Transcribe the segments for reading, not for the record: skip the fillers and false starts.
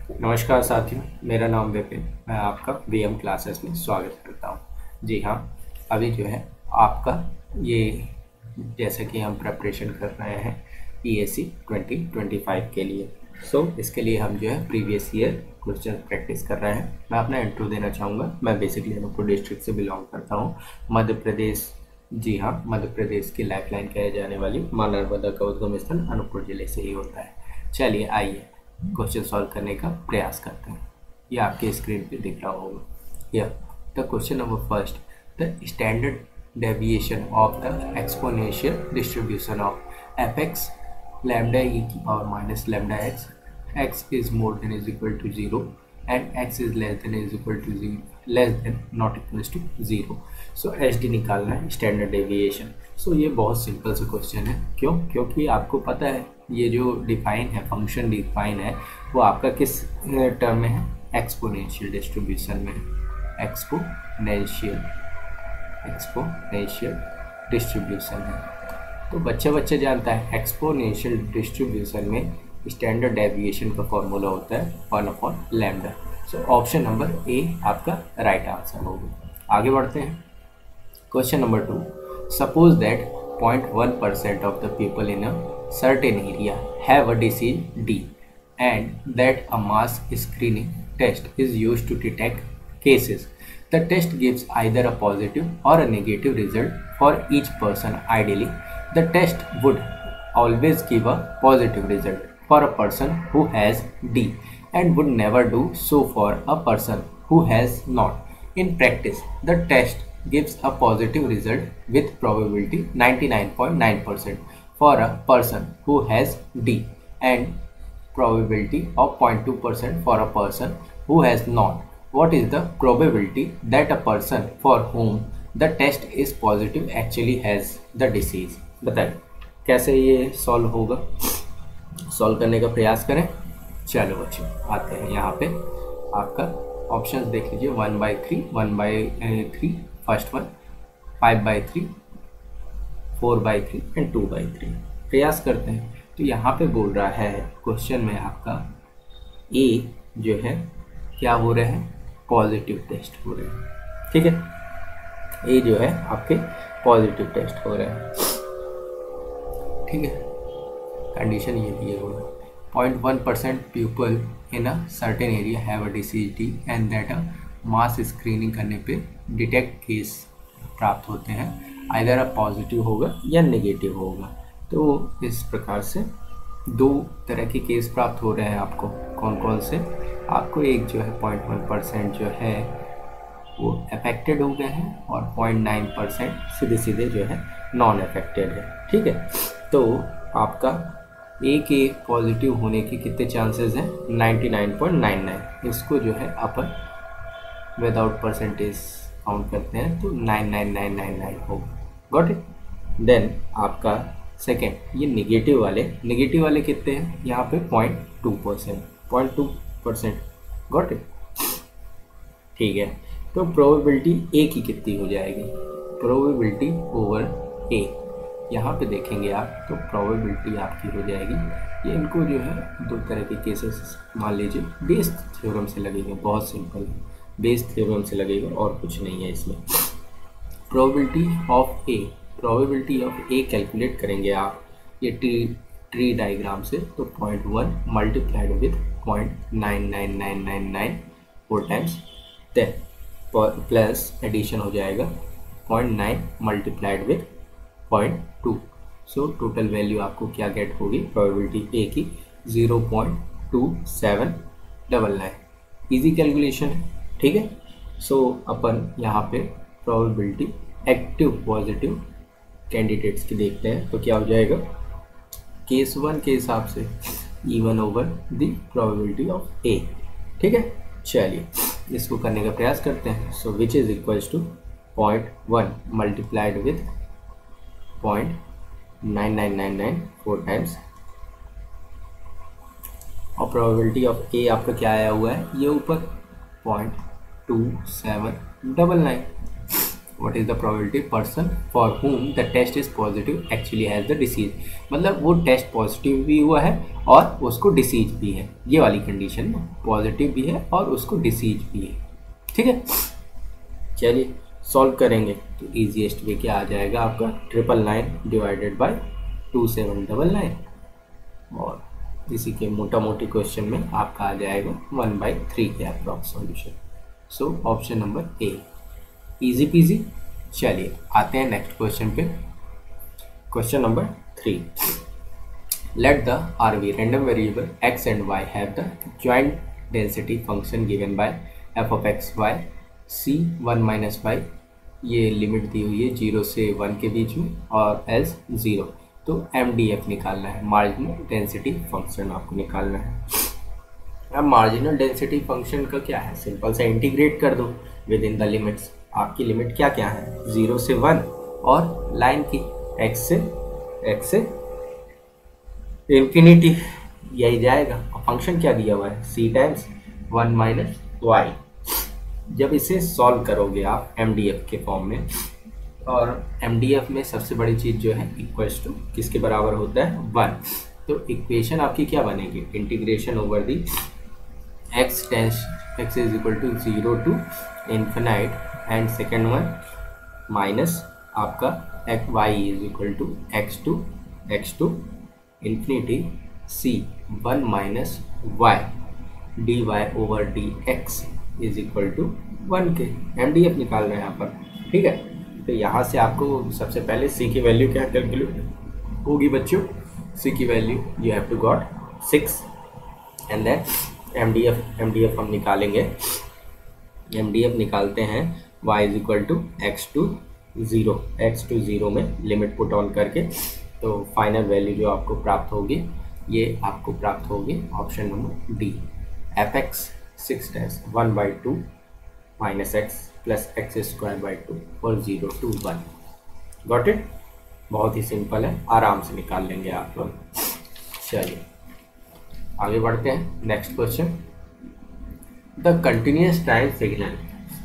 नमस्कार साथियों, मेरा नाम विपिन। मैं आपका वीएम क्लासेस में स्वागत करता हूँ। जी हाँ, अभी जो है आपका ये जैसे कि हम प्रिपरेशन कर रहे हैं पीएससी 2025 के लिए। इसके लिए हम जो है प्रीवियस ईयर क्वेश्चन प्रैक्टिस कर रहे हैं। मैं अपना इंट्रो देना चाहूँगा। मैं बेसिकली अनूपपुर डिस्ट्रिक्ट से बिलोंग करता हूँ, मध्य प्रदेश। जी हाँ, मध्य प्रदेश की लाइफलाइन कहे जाने वाली मां नर्मदा का उद्गम स्थल अनूपपुर जिले से ही होता है। चलिए आइए क्वेश्चन सॉल्व करने का प्रयास करते हैं। ये आपके स्क्रीन पे दिख रहा होगा। या the question number first, the standard deviation of the exponential distribution of f x lambda e की power minus lambda x is more than is equal to zero and x is less than is equal to zero less than not equal to zero. So H D निकालना है, standard deviation. ये बहुत simple सा question है। क्यों? क्योंकि आपको पता है ये जो डिफाइन है, फंक्शन डिफाइन है, वो आपका किस टर्म में है? एक्सपोनेंशियल डिस्ट्रीब्यूशन में। एक्सपोनेंशियल डिस्ट्रीब्यूशन है। तो बच्चे जानता है एक्सपोनेंशियल डिस्ट्रीब्यूशन में स्टैंडर्ड डेविएशन का फॉर्मूला होता है 1/लैम्डा। ऑप्शन नंबर ए आपका राइट आंसर होगा। आगे बढ़ते हैं। Question number 2, suppose that 0.1% of the people in a certain area have a disease D and that a mass screening test is used to detect cases. The test gives either a positive or a negative result for each person. Ideally, the test would always give a positive result for a person who has D and would never do so for a person who has not. In practice, the test gives a positive result with probability 99.9% for a person who has D and probability of 0.2% for a person who has not. What is the probability that a person for whom the test is positive actually has the disease? बताइए कैसे ये solve होगा। Solve करने का प्रयास करें। चलो बच्चों आते हैं यहाँ पे। आपका ऑप्शंस देख लीजिए, 1/3, 1/3 फर्स्ट वन, 5/3, 4/3 एंड 2/3। प्रयास करते हैं। तो यहाँ पे बोल रहा है क्वेश्चन में आपका ए जो है क्या हो रहे हैं? पॉजिटिव टेस्ट हो रहे हैं। ठीक है, ए जो है आपके पॉजिटिव टेस्ट हो रहे हैं। ठीक है, कंडीशन ये दिए हुए 0.1% people in a certain area have a disease D and that a mass screening करने पे डिटेक्ट केस प्राप्त होते हैं। आइदर पॉजिटिव होगा या नेगेटिव होगा। तो इस प्रकार से दो तरह के केस प्राप्त हो रहे हैं आपको। कौन कौन से? आपको एक जो है 0.1% जो है वो अफेक्टेड हो गए हैं और 0.9% सीधे जो है नॉन अफेक्टेड है। ठीक है, तो आपका ए के पॉजिटिव होने के कितने चांसेस हैं? 99.99। इसको जो है अपन विदाउट परसेंटेज काउंट करते हैं तो 99999 होगा। Got it. देन आपका सेकेंड, ये नेगेटिव वाले कितने हैं? यहाँ पे 0.2%। Got it. ठीक है, तो प्रोबेबिलिटी ए की कितनी हो जाएगी? प्रोबेबिलिटी ओवर ए, यहाँ पे देखेंगे आप तो प्रोबेबिलिटी आपकी हो जाएगी। ये इनको जो है दो तरह के केसेस मान लीजिए, बेस थ्योरम से लगेगा। बहुत सिंपल है, बेस थ्योरम से लगेगा और कुछ नहीं है इसमें। प्रोबेबिलिटी ऑफ ए कैलकुलेट करेंगे आप ये ट्री डायग्राम से। तो 0.1 multiplied with 0.99999 4 times, then plus addition हो जाएगा 0.9 मल्टीप्लाइड विथ 0.2। टोटल वैल्यू आपको क्या गेट होगी प्रोबेबिलिटी ए की? 0.2799। इजी कैलकुलेशन है। ठीक है, अपन यहाँ पे प्रोबेबिलिटी एक्टिव पॉजिटिव कैंडिडेट्स की देखते हैं तो क्या हो जाएगा? केस 1 के हिसाब से E1 over the probability of A. ठीक है, चलिए इसको करने का प्रयास करते हैं। Which is equals to 0.1 multiplied with 0.9999 4 times और प्रोबेबिलिटी ऑफ ए आपका क्या आया हुआ है? ये ऊपर 0.2799। What is the probability person for whom the test is positive actually has the disease, मतलब वो टेस्ट पॉजिटिव भी हुआ है और उसको डिसीज भी है, ये वाली कंडीशन में पॉजिटिव भी है और उसको डिसीज भी है। ठीक है, चलिए सॉल्व करेंगे तो ईजीएस्ट वे क्या आ जाएगा आपका 999 डिवाइडेड बाय 2799, और इसी के मोटा मोटी क्वेश्चन में आपका आ जाएगा 1/3 के approx solution. So option number A, easy peasy. चलिए आते हैं नेक्स्ट क्वेश्चन पे। Question number 3, let the RV random variable x and y have the joint density function given by f of x y c 1 minus y, ये limit दी हुई है 0 से 1 के बीच में और एल्स 0, तो MDF निकालना है, मार्जिनल डेंसिटी फंक्शन आपको निकालना है। अब मार्जिनल डेंसिटी फंक्शन का क्या है, सिंपल से इंटीग्रेट कर दो विद इन द लिमिट्स। आपकी लिमिट क्या क्या है, 0 से 1 और लाइन की x से इंफिनिटी, यही जाएगा। और फंक्शन क्या दिया हुआ है, c टाइम्स 1 माइनस वाई। जब इसे सॉल्व करोगे आप MDF के फॉर्म में, और MDF में सबसे बड़ी चीज़ जो है इक्वल्स टू किसके बराबर होता है 1, तो इक्वेशन आपकी क्या बनेगी, integration over the x is equal to 0 to infinite and second one minus आपका y is equal to x to infinity c 1 माइनस y dy over dx is equal to 1 के। MDF निकालना है यहाँ पर, ठीक है। तो यहाँ से आपको सबसे पहले c की वैल्यू क्या कैलकुलेट होगी बच्चों, c की value you have to got 6 and then MDF हम निकालेंगे। MDF निकालते हैं y is equal to x to 0 में लिमिट पुट ऑन करके, तो फाइनल वैल्यू जो आपको प्राप्त होगी ये आपको प्राप्त होगी option number D, fx 6 times 1/2 minus x plus x square by 2 और 0 to 1। गॉट इट, बहुत ही सिंपल है, आराम से निकाल लेंगे आप लोग। चलिए आगे बढ़ते हैं, next question. The continuous time signal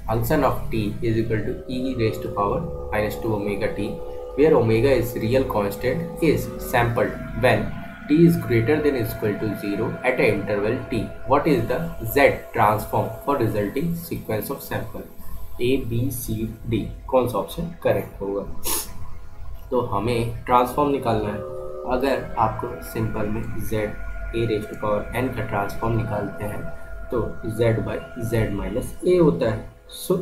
function of t is equal to e raise to power minus 2 omega t, where omega is real constant is sampled when t is greater than is equal to 0 at a interval t. What is the z transform for resulting sequence of sample a b c d? कौन सा option correct होगा? तो हमें transform निकालना है। अगर आपको simple में z a raise to power n का ट्रांसफॉर्म निकालते हैं तो z by z minus a होता है। सो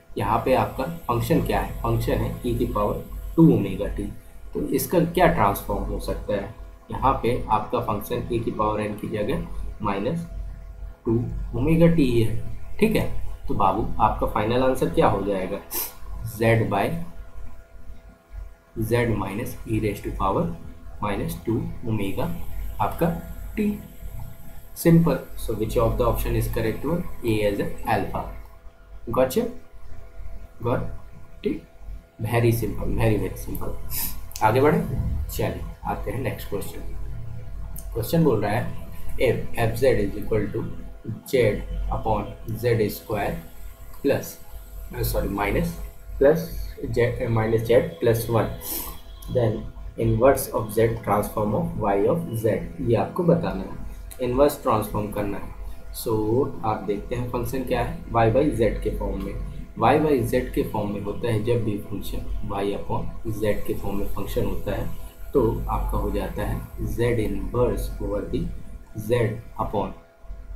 यहाँ पे आपका फंक्शन क्या है, फंक्शन है e की पावर 2 ओमेगा t, तो इसका क्या ट्रांसफॉर्म हो सकता है, यहाँ पे आपका फंक्शन e की पावर n की जगह माइनस 2 ओमेगा टी है, ठीक है। तो बाबू आपका फाइनल आंसर क्या हो जाएगा, z by z minus e raise to power minus 2 omega आपका t, simple. So which of the option is correct one, A as alpha. Got it, got it, very simple, very simple. आगे बढ़े, चलिए आते हैं next question. Question बोल रहा है f z is equal to z upon z square plus minus z plus 1, then inverse of z transform of y of z, ये आपको बताना है, इनवर्स ट्रांसफॉर्म करना है। सो आप देखते हैं फंक्शन क्या है, वाई बाई जेड के फॉर्म में, वाई बाई जेड के फॉर्म में होता है जब भी फंक्शन वाई अपॉन जेड के फॉर्म में फंक्शन होता है तो आपका हो जाता है Z inverse over the Z upon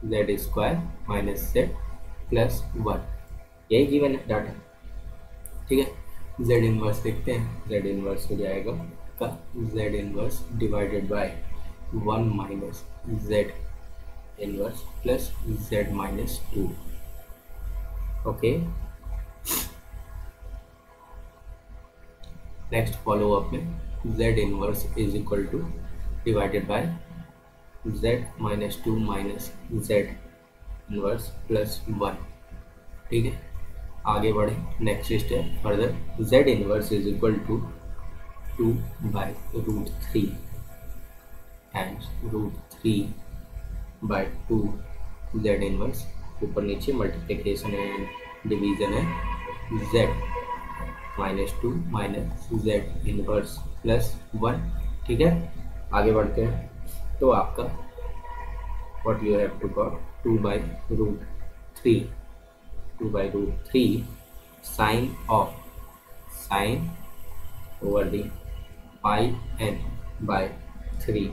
z square minus z plus 1, यही गिवन है डाटा, ठीक है। जेड इनवर्स देखते हैं, जेड इनवर्स हो जाएगा का z inverse divided by 1 minus z inverse plus z minus 2, okay. Next follow up में z inverse is equal to divided by z minus 2 minus z inverse plus 1, ठीक है। आगे बढ़े, next step further, z inverse is equal to 2 by root 3 and root 3 by 2 z inverse, ऊपर नीचे multiplication and division है z -2 minus z inverse plus 1। ठीक है, आगे बढ़ते हैं। तो आपका what you have to got 2/√3 2/√3 sine of sine over the pi n by 3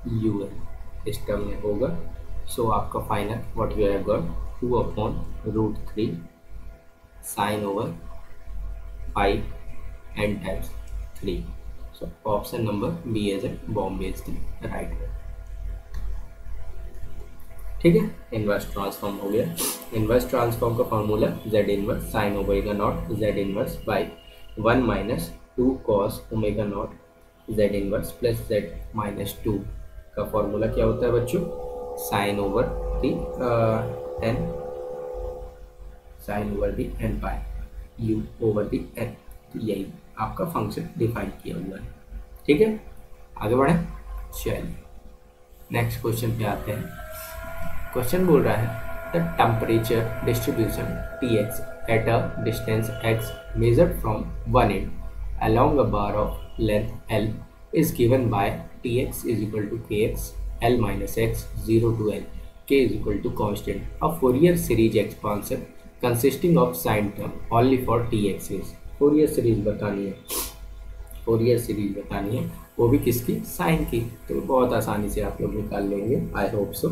un इस टर्म में होगा। सो आपका final what you have got 2/√3 sine over pi n times 3। So option number B as A Bombay is the right way. ठीक है, inverse transform हो गया। Inverse transform का formula z inverse sine omega not z inverse by 1 minus 2 cos omega not z inverse plus z minus 2 का formula क्या होता है बच्चों? Sine over the n sine over the n pi u over the n। तो यही आपका function define किया हुआ है। ठीक है, आगे बढ़े। चलिए नेक्स्ट क्वेश्चन पे आते हैं। क्वेश्चन बोल रहा है the temperature distribution Tx at a distance x measured from one and along a bar of length L is given by Tx is equal to Kx L minus x 0 to L K is equal to constant. A Fourier series expansion consisting of sine term only for Tx is Fourier series बतानी है, Fourier series बतानी है, वो भी किसकी? Sign की। तो बहुत आसानी से आप लोग निकाल लेंगे, आई होप सो।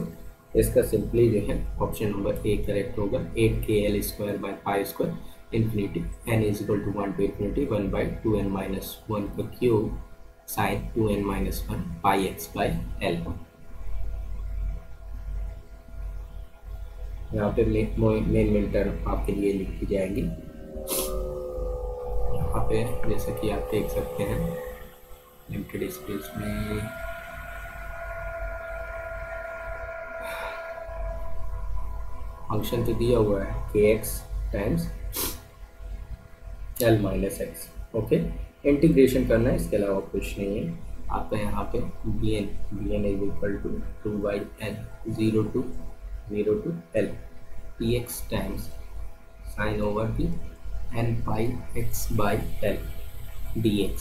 इसका सिंपली जो है ऑप्शन नंबर ए करेक्ट होगा। 8kl square by pi square infinity n is equal to 1 to infinity 1 by 2n minus 1 का cube sine 2n minus 1 pi x by l. यहाँ पे मेन टर्म आपके लिए लिखी जाएंगी। यहाँ पे जैसा कि आप देख सकते हैं लिमिटेड स्पेस में फंक्शन तो दिया हुआ है kx times l minus x. Okay, integration करना है, इसके अलावा कुछ नहीं है। आपका यहाँ पे bn is equal to 2/n 0 to l px times sine over the n pi x by l dx।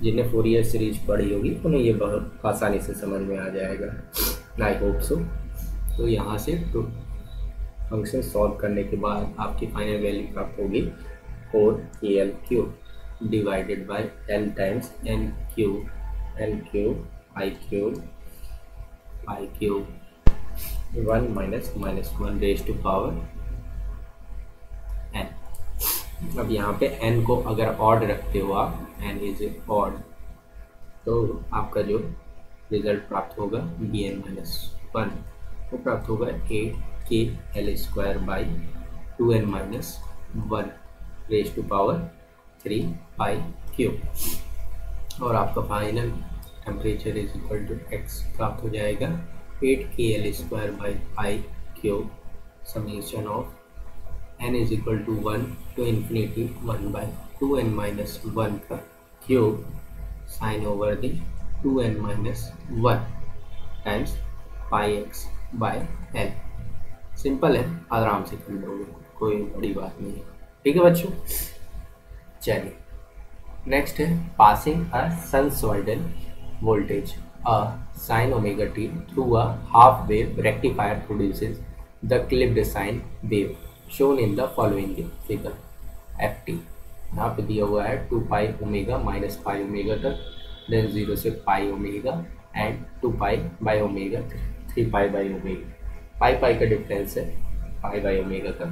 जिन्हें फोरियर सीरीज पढ़ी होगी उन्हें ये बहुत आसानी से समझ में आ जाएगा, आई होप सो। तो यहाँ से तो फंक्शन सॉल्व करने के बाद आपकी फाइनल वैल्यू प्राप्त होगी 4kl cube divided by l times n cube i cube 1 minus 1 raise to power n। अब यहाँ पे n को अगर ऑड रखते हो आप, n इज ऑड, तो आपका जो रिजल्ट प्राप्त होगा bn माइनस 1 वो प्राप्त होगा 8kl square by 2n minus 1 raise to power 3 pi cube. और आपका final temperature is equal to x प्राप्त हो जाएगा 8kl square by pi cube summation of n is equal to 1 to infinity 1 by 2n minus 1 का cube sine over the 2n minus 1 times pi x by l. Simple है, आराम से कर लोगे, कोई बड़ी बात नहीं है। ठीक है बच्चों, चलिए नेक्स्ट है passing a sinusoidal voltage a sine omega T through a half wave rectifier produces the clipped sine wave shown in the following figure F T. यहाँ पे दिया हुआ है 2 pi omega minus pi omega तक, then 0 से pi omega and 2 pi by omega 3 pi by omega. Pi का difference है, पाई by omega का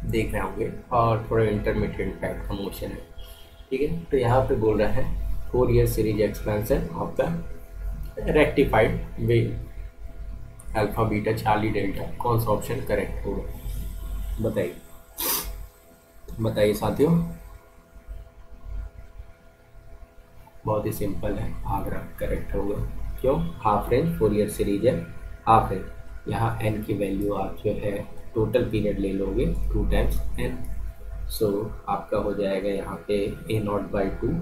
देख रहे होंगे, और थोड़ा इंटरमीडिएट टाइप का मोशन है। ठीक है, तो यहाँ पे बोल रहा है Fourier series expansion of the rectified wave alpha beta Charlie delta. कौन सा ऑप्शन करेक्ट होगा बताइए साथियों। बहुत ही सिंपल है, आगरा करेक्ट होगा। क्यों? हाफ रेंज फोरियर सीरीज है, हाफ रेंज। यहाँ एन की वैल्यू आप जो है टोटल पीरियड ले लोगे 2 टाइम्स एन, सो आपका हो जाएगा यहाँ पे a0/2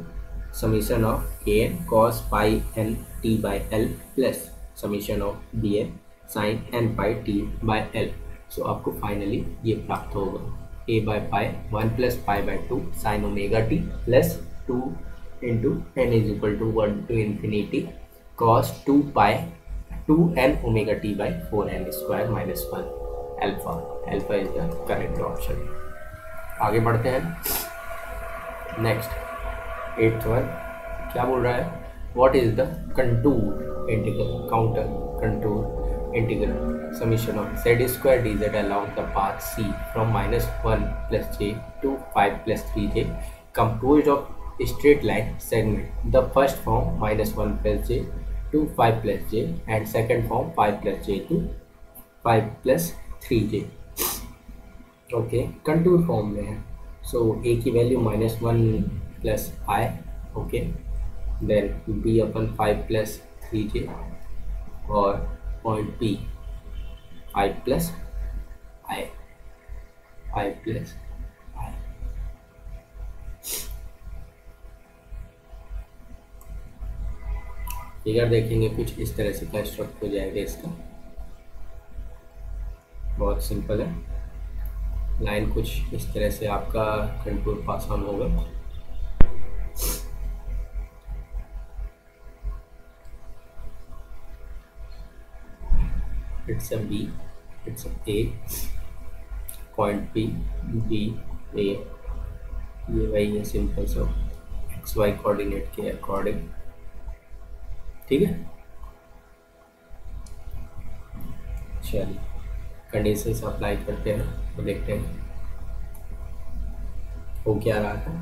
summation of A N cos pi N T by L plus summation of B N sine N pi T by L. So आपको फाइनली ये प्राप्त होगा। a by pi 1 plus pi by 2 sin omega t plus 2 into n is equal to 1 to infinity cos 2 pi 2n omega t by 4n square minus 1 alpha. Alpha is the correct option. आगे बढ़ते हैं. Next 8th one क्या बोल रहा है? What is the contour integral counter contour integral summation of z square dz along the path c from -1 plus j to 5 plus 3j composed of straight line segment. The first form -1 plus j to 5 plus j and second form 5 plus j to 5 plus 3j. Okay, contour form में है. सो ए की value -1 plus आई. Okay, then B अपन 5 plus 3j और point P 5 plus आई. 5 plus आई. Figure देखेंगे कुछ इस तरह से construct हो जाएगा. इसका बहुत सिंपल है. लाइन कुछ इस तरह से आपका कंटूर पास ऑन होगा. It's a B, it's a A, point P, B, A. ये वही है सिंपल सा एक्स वाई कोऑर्डिनेट के अकॉर्डिंग. ठीक है, चलिए कंडीशंस अप्लाई करते हैं तो देखते हैं हो क्या रहा है.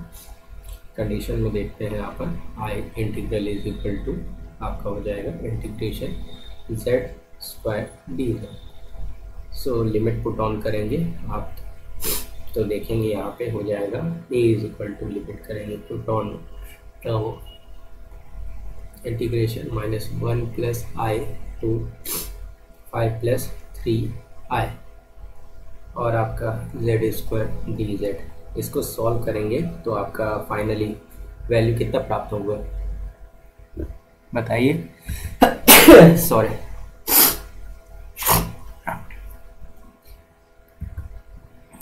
कंडीशन में देखते हैं यहाँ पर I integral is equal to आपका हो जाएगा integration z square dz. So limit put on करेंगे आप तो देखेंगे यहाँ पे हो जाएगा a is equal to limit करेंगे पुट ऑन तो integration -1 plus i to 5 plus 3i और आपका z स्क्वायर dz. इसको सॉल्व करेंगे तो आपका फाइनली वैल्यू कितना प्राप्त होगा बताइए. सॉरी,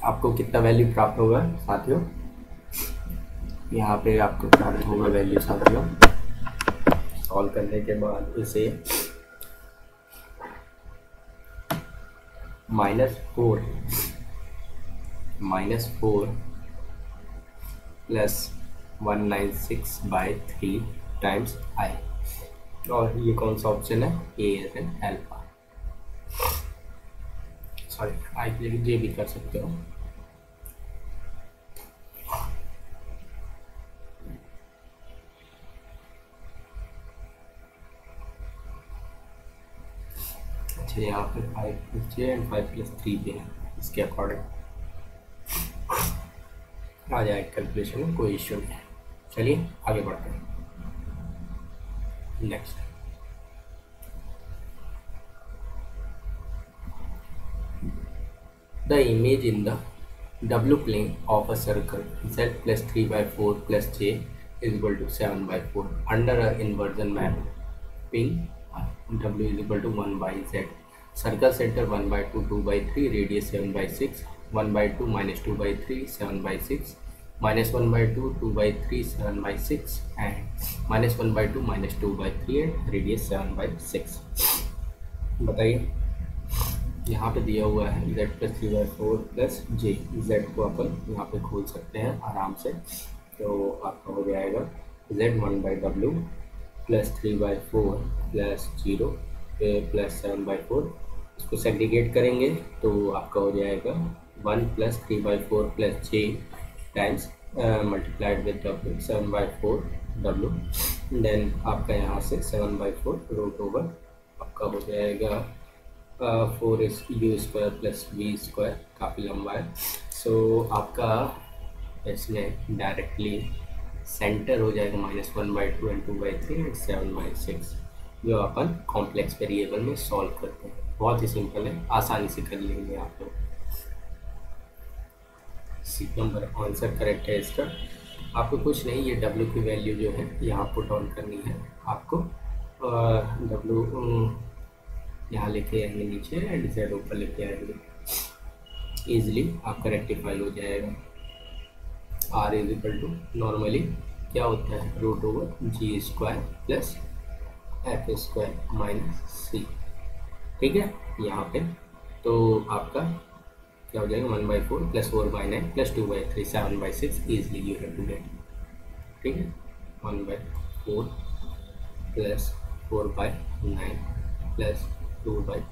आपको कितना वैल्यू प्राप्त होगा साथियों? यहाँ पे आपको प्राप्त होगा वैल्यू साथियों सॉल्व करने के बाद इसे -4 प्लस 196/3 टाइम्स आई. और ये कौन सा ऑप्शन है? ए एज एन अल्फा. सॉरी, आई के लिए जे भी कर सकते हो. अच्छा, यहाँ पे 5 plus J and 5 plus 3j है. इसके अकॉर्डिंग आ जाए कैलकुलेशन में, कोई इश्यू नहीं है. चलिए आगे बढ़ते हैं. Next the image in the W plane of a circle z plus 3/4 plus j is equal to 7/4 under a inversion mapping W is equal to 1/z. Circle center 1/2 2/3 radius 7/6 1/2 -2/3 7/6 -1/2 2/3 7/6 and -1/2 -2/3 and radius 7/6. बताइए यहाँ पे दिया हुआ है z plus 3/4 प्लस j. z को अपन यहाँ पे खोल सकते हैं आराम से. तो आपका हो जाएगा z 1/w plus 3/4 plus 0 plus 7/4. इसको सेग्रीगेट करेंगे तो आपका हो जाएगा 1 प्लस 3/4 प्लस j times multiplied with w 7/4 w. Then आपका यहाँ से 7/4 रूट ओवर आपका हो जाएगा 4 इस u square plus v square. काफ़ी लंबा है. सो आपका इसमें डायरेक्टली सेंटर हो जाएगा -1/2 एंड 2/3 एंड 7/6 जो अपन कॉम्प्लेक्स वेरिएबल में सॉल्व करते हैं. बहुत ही सिंपल है, आसानी से कर लेंगे आप लोग. सी नंबर आंसर करेक्ट है इसका. आपको कुछ नहीं, ये w की वैल्यू जो है यहाँ पुट ऑन करनी है आपको. w यहाँ लेके आएंगे नीचे एंड z ऊपर लेके आएंगे. ईजिली आपका रेक्टिफाई हो जाएगा। R is equal to normally क्या होता है root over G square plus F square minus C. ठीक है, यहाँ पे तो आपका क्या हो जाएगा 1/4 plus 4/9 plus 2/3 7/6 easily you have to get. ठीक है, 1/4 प्लस 4/9 प्लस 2/3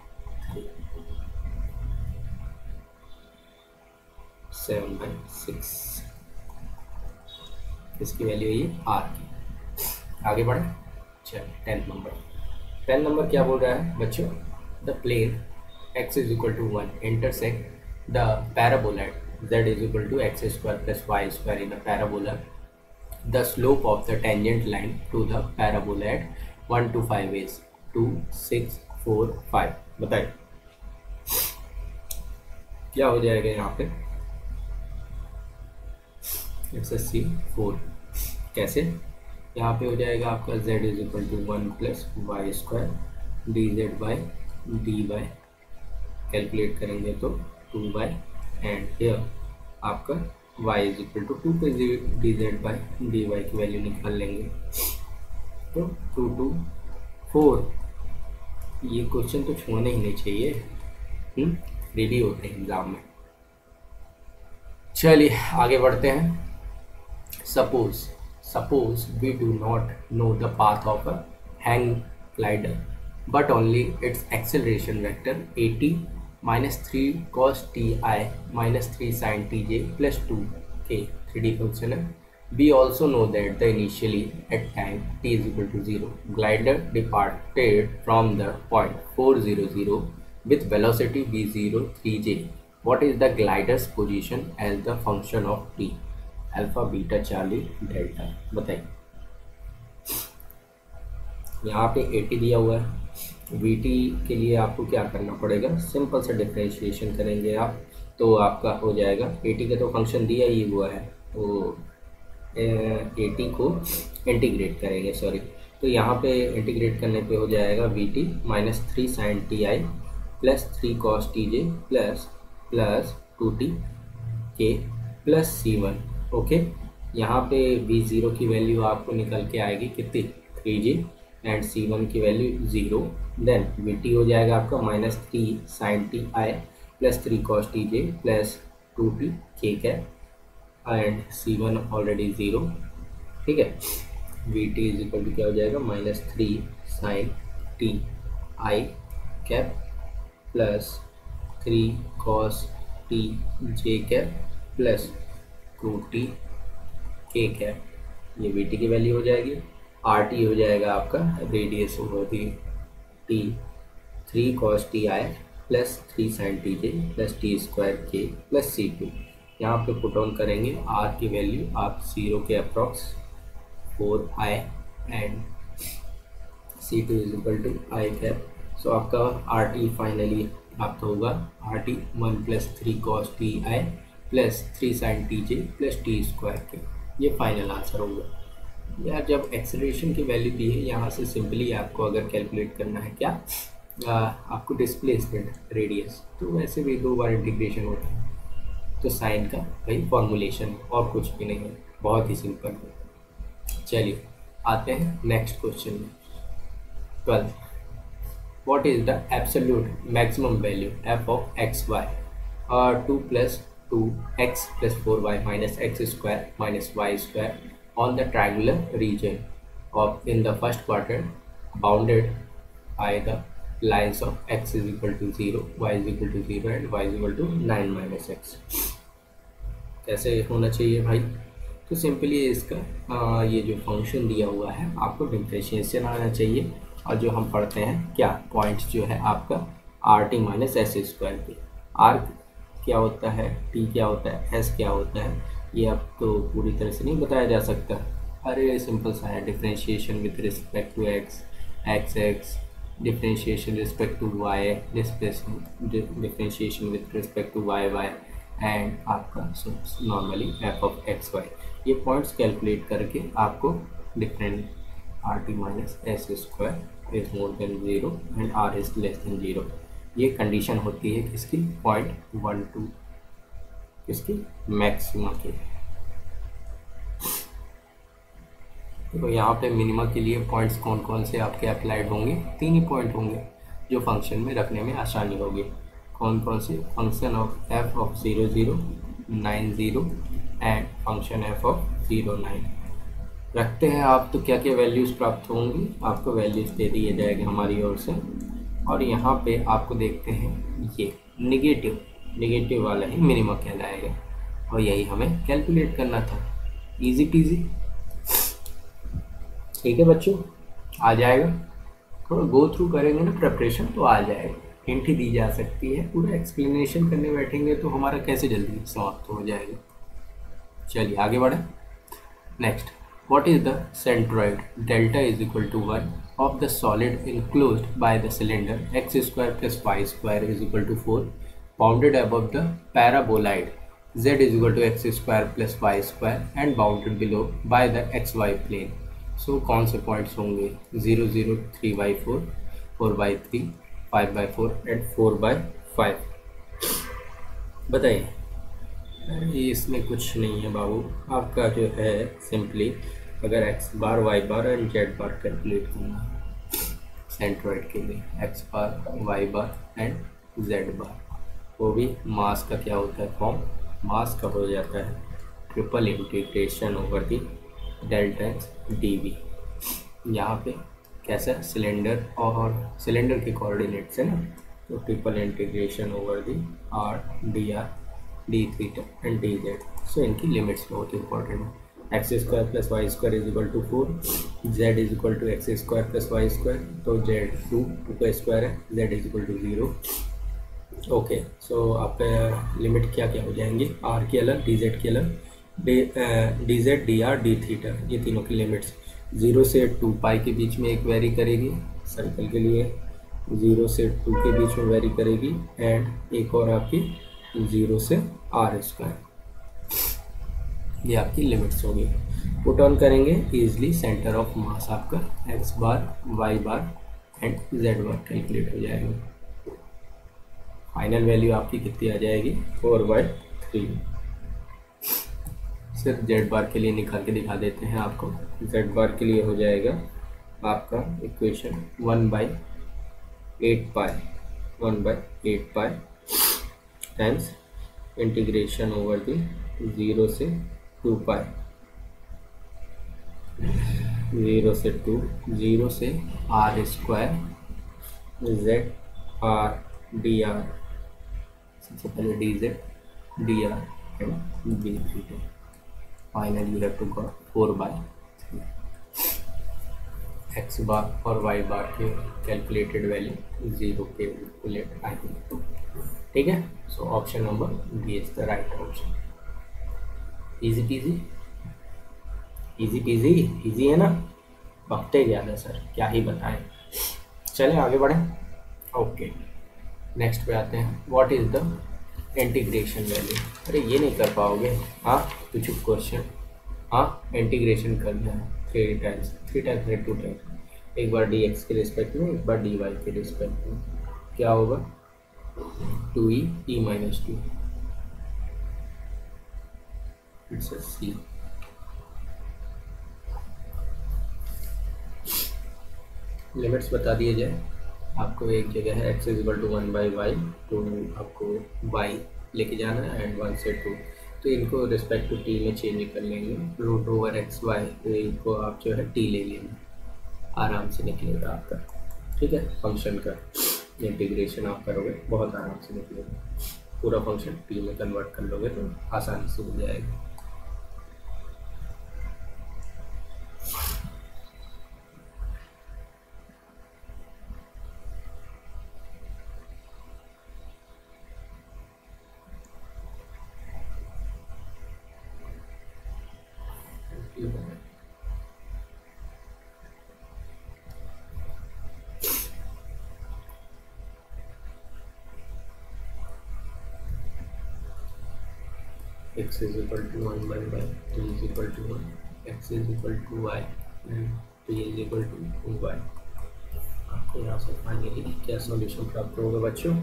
7/6। इसकी वैल्यू है ये आर की। आगे बढ़े, चलो 10 नंबर क्या बोल रहा है बच्चों, the plane x is equal to 1 intersect the paraboloid z is equal to x square plus Y square in the parabola. The slope of the tangent line to the paraboloid 1 to 5 is 2 6 4 5। बताइए क्या हो जाएगा यहाँ पे एक्सएससी 4 कैसे, यहाँ पे हो जाएगा आपका z is equal to 1 plus Y square d z by d y, calculate करेंगे तो 2 एंड हियर आपका y इज इक्वल टू 2 पे d z by d y की वैल्यू निकाल लेंगे तो 2 2 4। ये क्वेश्चन तो छोड़ने ही नहीं चाहिए, रेडी होते हैं एग्जाम में। चलिए आगे बढ़ते हैं। Suppose we do not know the path of a hang glider but only its acceleration vector 80 minus 3 cos ti minus 3 sin tj plus 2k 3D function है। We also know that the initially at time t is equal to 0 glider departed from the point 400 with velocity v0 3j. What is the glider's position as the function of t? Alpha beta Charlie delta. बताइए यहाँ पे 80 दिया हुआ है, VT के लिए आपको क्या करना पड़ेगा, सिंपल से डिफरेंशिएशन करेंगे आप तो आपका हो जाएगा 80 का तो फंक्शन दिया ही हुआ है तो 80 को इंटीग्रेट करेंगे तो यहाँ पे इंटीग्रेट करने पे हो जाएगा वीटी माइनस 3 साइन टी आई प्लस 3 कॉस टी जे plus 2t k plus C1। Okay, यहाँ पे v0 की वैल्यू आपको निकल के आएगी कितनी 3g एंड C1 की वैल्यू 0। देन vt हो जाएगा आपका minus 3 sine t I plus 3 cos t J plus 2t k cap and C1 already 0। ठीक है, vt इज इक्वल टू क्या हो जाएगा minus 3 sine t i cap plus 3 cos t j cap plus 2t k cap, ये VT की value हो जाएगी। RT हो जाएगा आपका radius over the T 3 cos T I plus 3 sin T J plus T square के plus C2। यहाँ पे पुट ऑन करेंगे आर की वैल्यू आप 0 के approx 4i and C2 is equal to I cap. So आपका आर टी फाइनली प्राप्त होगा R T 1 plus 3 cos T आई प्लस 3 साइन टी जे प्लस टी स्क्वायर के, ये फाइनल आंसर होगा। यार जब एक्सेलरेशन की वैल्यू दी है यहाँ से सिंपली आपको अगर कैलकुलेट करना है क्या आपको डिस्प्लेसमेंट रेडियस, तो वैसे भी 2 बार इंटीग्रेशन होता है तो साइन का वही फॉर्मूलेशन और कुछ भी नहीं है, बहुत ही सिंपल है। चलिए आते हैं नेक्स्ट क्वेश्चन में। 12 what is the absolute maximum value f of x y 2 plus 2x plus 4y minus x square minus y square on the triangular region of in the first quadrant bounded by the lines of x is equal to 0, y is equal to 0 and y is equal to 9 minus x। कैसे होना चाहिए भाई, तो simply इसका ये जो function दिया हुआ है आपको डिफरेंशिएशन आना चाहिए और जो हम पढ़ते हैं क्या पॉइंट जो है आपका R T minus S square पे, आर क्या होता है टी क्या होता है एस क्या होता है ये अब तो पूरी तरह से नहीं बताया जा सकता। अरे सिंपल सा है, differentiation with respect to X X differentiation respect to Y differentiation with respect to Y and आपका normally F of x Y, ये पॉइंट्स कैलकुलेट करके आपको different R T minus S square is more than 0 and R is less than 0, ये condition होती है किसकी point 1 2 इसकी maxima के। तो यहाँ पे मिनिमा के लिए पॉइंट्स कौन कौन से आपके अप्लाइड होंगे, 3 ही पॉइंट होंगे जो फंक्शन में रखने में आसानी होगी। कौन कौन से, function of F of 0 0 9 0 and function F of 0 9 रखते हैं आप, तो क्या क्या वैल्यूज़ प्राप्त होंगी, आपको वैल्यूज़ दे दिए जाएंगे हमारी ओर से। और यहाँ पे आपको देखते हैं ये निगेटिव वाला ही मिनिमा कहलाएगा, और यही हमें कैलकुलेट करना था। इजी पीजी, ठीक है बच्चों, आ जाएगा। थोड़ा गो थ्रू करेंगे ना प्रिपरेशन तो आ जाएगा, हिंट ही दी जा सकती है। पूरा एक्सप्लेनेशन करने बैठेंगे तो हमारा कैसे जल्दी समाप्त हो जाएगा। चलिए आगे बढ़े। Next, what is the centroid delta is equal to 1 of the solid enclosed by the cylinder x square plus y square is equal to 4 bounded above the paraboloid z is equal to x square plus y square and bounded below by the xy plane। so कौन से points होंगे, 0 0 3 by 4 4 by 3 5 by 4 and 4 by 5। बताइए। अरे इसमें कुछ नहीं है बाबू, आपका जो है सिंपली अगर x bar y bar and z bar calculate करना है सेंट्रॉइड के लिए, x bar y bar and z बार, वो भी मास का क्या होता है फॉर्म, मास का हो जाता है triple integration over the delta d v. यहाँ पे कैसा, सिलेंडर और सिलेंडर के कोऑर्डिनेट्स है ना, तो triple integration over the R D R D theta and D Z. So इनकी लिमिट्स बहुत इंपॉर्टेंट है। X square plus Y square is equal to 4, Z is equal to X square plus Y square, तो Z 2 का square है, Z is equal to 0। Okay, so आपका limit क्या क्या हो जाएंगे, आर की अलग डी जेड की अलग, D Z D R D theta, ये तीनों की लिमिट्स 0 से 2 पाई के बीच में एक वेरी करेगी सर्कल के लिए, 0 से 2 के बीच में वेरी करेगी, एंड एक और आपकी 0 से आर स्क्वायर, ये आपकी लिमिट्स होगी। पुट ऑन करेंगे इजली सेंटर ऑफ मास आपका x bar y bar and z bar calculate हो जाएगा। फाइनल वैल्यू आपकी कितनी आ जाएगी, 4/3। सिर्फ जेड बार के लिए निकाल के दिखा देते हैं आपको। जेड बार के लिए हो जाएगा आपका equation 1/8 pi times integration over the 0 से 2 पाई, 0 से 2, 0 से R square Z R D R, सबसे पहले D Z D R and B theta. Final you have to got 4/3। X bar और वाई बार के कैलकुलेटेड वैल्यू 0 के कैलकुलेट आएंगे, ठीक है। So option number B is the right option. Easy peasy, easy peasy, easy है ना, वक्ते ज़्यादा सर, क्या ही बताएं। चलें आगे बढ़ें। ओके, नेक्स्ट पे आते हैं, what is the integration value. अरे ये नहीं कर पाओगे, हाँ तो चुप क्वेश्चन, हाँ इंटीग्रेशन करना है 3 टाइम्स 2 टाइम्स, एक बार डी एक्स के रिस्पेक्ट में, एक बार डी वाई के रिस्पेक्ट में, क्या होगा 2e e minus 2, it's a C. Limits बता दिए जाए आपको, एक जगह है x is equal to 1/y, तो आपको y लेके जाना है एंड 1 से 2, तो इनको रिस्पेक्ट टू t में चेंज कर लेंगे, √/xy, तो इनको आप जो है t ले लेना, आराम से निकलेगा आपका, ठीक है। फंक्शन का इंटीग्रेशन आप करोगे बहुत आराम से निकलेगा, पूरा फंक्शन t में कन्वर्ट कर लोगे तो आसानी से हो जाएगा। x is equal to 1/y, t is equal to 1, x is equal to y and t is equal to y। आपको यहाँ से फाइनली क्या सॉल्यूशन प्राप्त होगा बच्चों,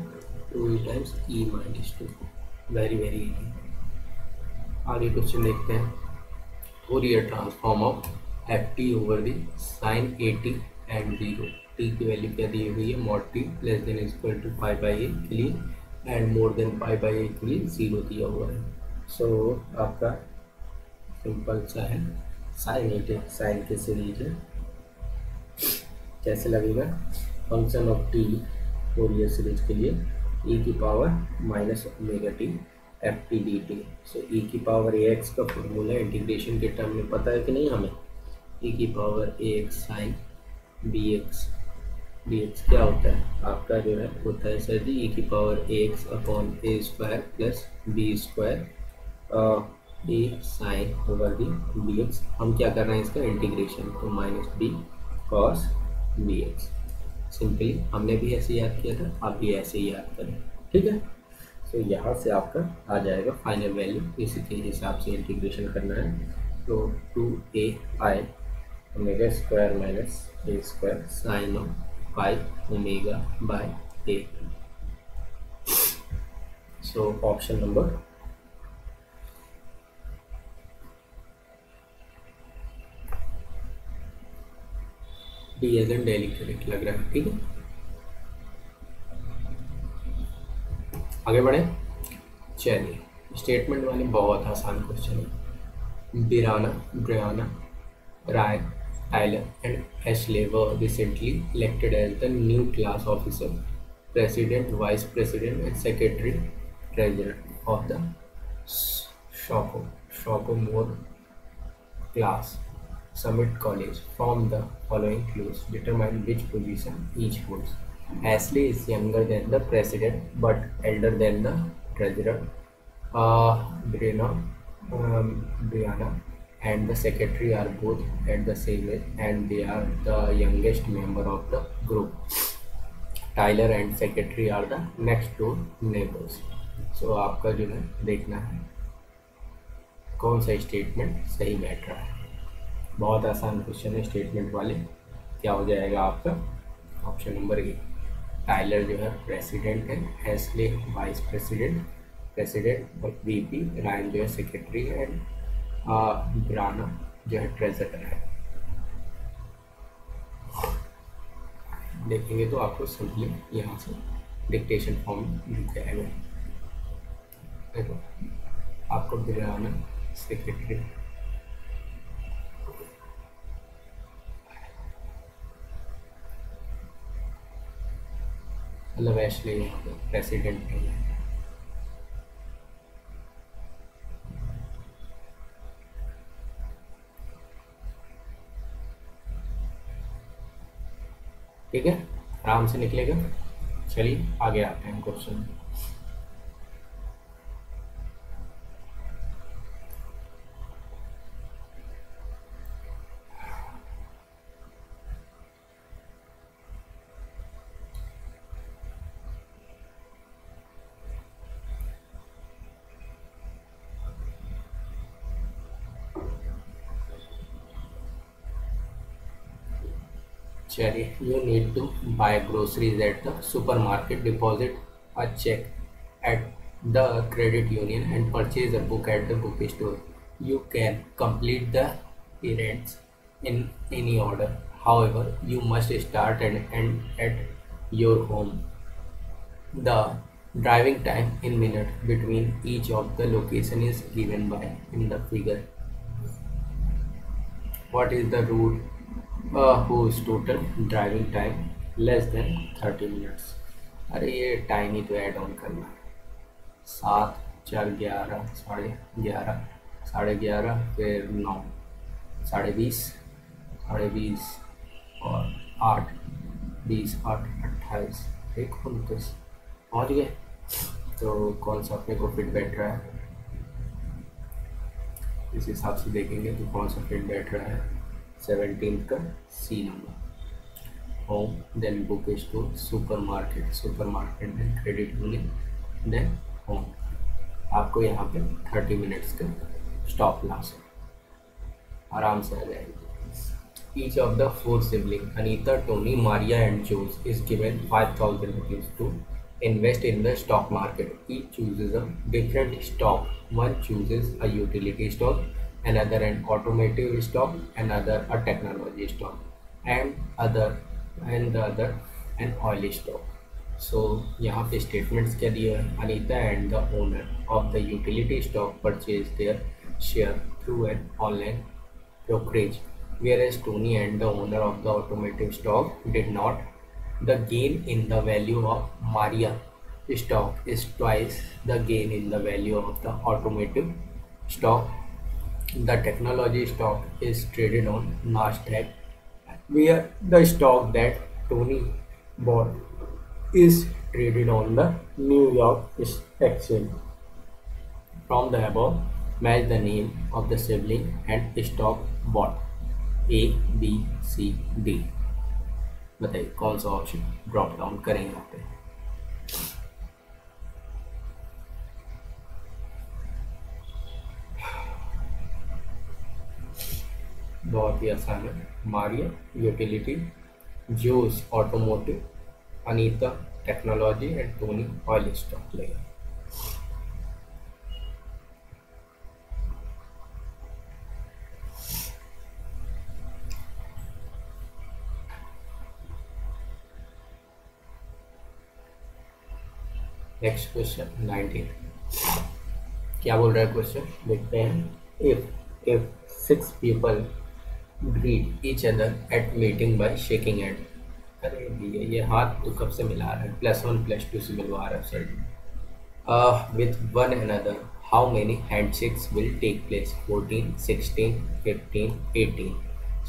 2e times e minus 2, very very easy. आगे क्वेश्चन देखते हैं। Fourier transform of F T over the sine A T and zero. T की वैल्यू क्या दी हुई है, mod T less than equal to pi by A के लिए and more than pi by A के लिए जीरो दिया हुआ है। सो आपका सिंपल सा है, साइन ए टी साइन की सीरीज है, कैसे लगेगा, function of T Fourier series के लिए e की power minus omega T F T D T. So E की पावर ए एक्स का फॉर्मूला इंटीग्रेशन के टर्म में पता है कि नहीं हमें, ई की पावर ए X sine B X D X क्या होता है आपका जो है होता है सर जी ई की power A x upon a square plus b square a sine over d x. हम क्या कर रहे हैं इसका इंटीग्रेशन, तो minus b cos b x. Simply हमने भी ऐसे याद किया था, आप भी ऐसे ही याद करें, ठीक है। तो यहाँ से आपका आ जाएगा फाइनल वैल्यू, इसी के हिसाब से इंटीग्रेशन करना है। तो 2a i omega square minus a square sine of pi omega by a. So option number D as in Delhi correct लग रहा है, ठीक है। आगे बढ़े, चलिए स्टेटमेंट वाले बहुत आसान क्वेश्चन है। Brianna Ryan Tyler and Ashley were recently elected as the new class officer, president, vice president and secretary treasurer of the sophomore class Summit College. From the following clues, determine which position each holds. Ashley is younger than the president but elder than the treasurer. Brianna and the secretary are both at the same age and they are the youngest member of the group. Tyler and secretary are the next door neighbors. So आपका जो है देखना है कौन सा statement सही बैठ रहा है। बहुत आसान क्वेश्चन है स्टेटमेंट वाले, क्या हो जाएगा आपका ऑप्शन नंबर ए। टाइलर जो है प्रेसिडेंट है, एशले वाइस प्रेसिडेंट और वीपी, रायन जो है सेक्रेटरी है एंड ब्राना जो है ट्रेजरर है। देखेंगे तो आपको सिंपली यहाँ से डिक्टेशन फॉर्म मिल जाएगा। देखो आपको ब्राना सेक्रेटरी, मतलब एशले प्रेसिडेंट नहीं है, ठीक है, आराम से निकलेगा। चलिए आगे आते हैं क्वेश्चन। चलिए, you need to buy groceries at the supermarket, deposit a check at the credit union and purchase a book at the bookstore. You can complete the errands in any order. However, you must start and end at your home. The driving time in minutes between each of the location is given by in the figure. What is the route whose total driving time less than 30 minutes? अरे ये time ही तो add on करना, 7 4 11 11 11:30 फिर 9 20:30 20:30 और 8 20 8 28 29 पहुँच गए। तो कौन सा अपने को फिट बैठ रहा है, इस हिसाब से देखेंगे तो कौन सा फिट बैठ रहा है। 17 का C number, home then book store supermarket then credit union then home. आपको यहाँ पे 30 मिनट्स का स्टॉप लॉस आराम से आ जाएगी। Each of the 4 sibling Anita, Tony, Maria and Jose is given 5000 rupees to invest in the stock market. Each chooses a different stock. One chooses a utility stock, another an automotive stock, another a technology stock, and the other an oil stock. So यहाँ पे statements क्या दिया है? Anita and the owner of the utility stock purchased their share through an online brokerage, whereas Tony and the owner of the automotive stock did not. The gain in the value of Maria stock is twice the gain in the value of the automotive stock. The technology stock is traded on Nasdaq, where the stock that Tony bought is traded on the New York Exchange. From the above, match the name of the sibling and stock bought. A, B, C, D. बताइए कौन सा option drop down करेंगे यहाँ पे। बहुत ही आसान है। Maria utility, Jose automotive, Anita technology and Tony oil stock लेगा। नेक्स्ट क्वेश्चन 19 क्या बोल रहा है क्वेश्चन, देखते हैं। If 6 people greet each other at meeting by shaking hand. अरे भैया ये हाथ तो कब से मिला रहा है, +1 +2 से मिलवा रहा है sir. With one another how many handshakes will take place? 14, 16, 15, 18।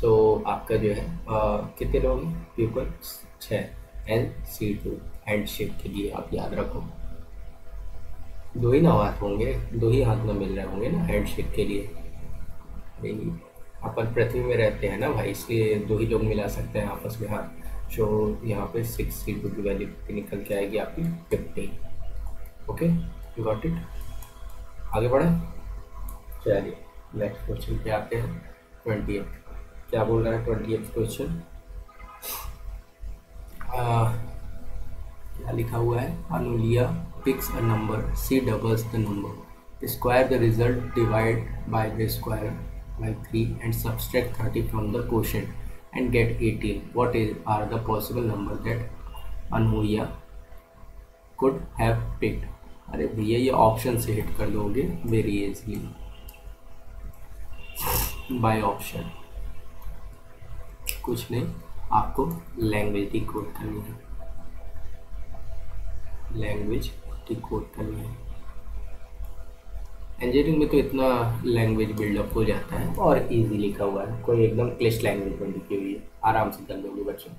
So आपका जो है कितने लोग हैं पीपल? 6। LC2 हैंडशेक के लिए आप याद रखो दो ही ना हाथ होंगे, दो ही हाथ ना मिल रहे होंगे ना हैंडशेक के लिए। अपन पृथ्वी में रहते हैं ना भाई, इसलिए दो ही लोग मिला सकते हैं आपस में हाथ। जो यहाँ पे 6C2 की वैल्यू निकल के आएगी आपकी 15। Okay, you got it. आगे बढ़े, चलिए नेक्स्ट क्वेश्चन पे आते हैं। 28 क्या बोल रहा है 28 क्वेश्चन? क्या लिखा हुआ है? अनुलिया picks a number, she doubles the number, square the result, divide by the square by 3 and subtract 30 from the quotient and get 18. What are the possible number that Anuya could have picked? अरे भैया ये option से hit कर दोगे very easily by option. कुछ नहीं, आपको language decode करनी है, लैंग्वेज डिकोड करनी है। इंजीनियरिंग में तो इतना लैंग्वेज बिल्डअप हो जाता है और इजी लिखा हुआ है, कोई एकदम क्लिष्ट लैंग्वेज में लिखी हुई है, आराम से कर लोगे बच्चों।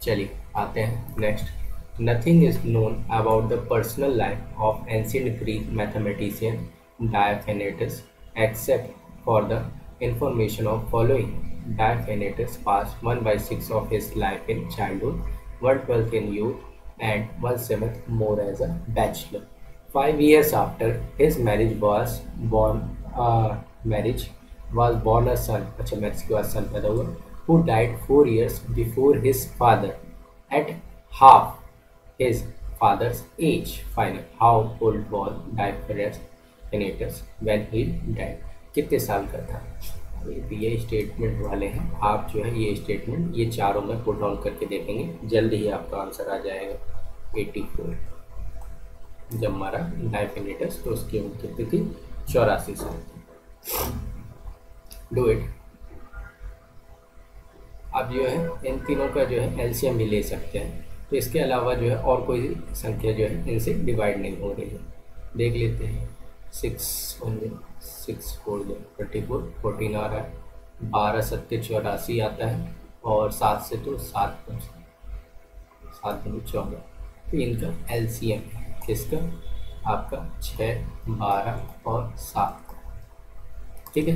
चलिए आते हैं next. Nothing is known about the personal life of ancient Greek mathematician Diophantus except for the information of following. Diophantus pass 1/6 of his life in childhood, 1/12 in youth, and 1/7 more as a bachelor. 5 years after his marriage was born a son. अच्छा, marriage के बाद सन पैदा हुआ, who died 4 years before his father at half his father's age. Final, how old was Diophanetus when he died? कितने साल का था? ये स्टेटमेंट वाले हैं, आप जो है ये स्टेटमेंट ये चारों में पुट ऑन करके देखेंगे, जल्दी ही आपका आंसर आ जाएगा। 84 जब मारा डायफिनेटस तो उसकी उम्र कितनी थी? 84 साल। Do it. अब जो है इन तीनों का जो है एलसीएम भी ले सकते हैं, तो इसके अलावा जो है और कोई संख्या जो है इनसे डिवाइड नहीं हो रही है, देख लेते हैं। 6 होंगे, 6 4 24, 14 आ रहा है, 12 7 84 आता है, और 7 से तो 7 14, तो इनका एलसीएम किसका? आपका 6, 12 और 7। ठीक है,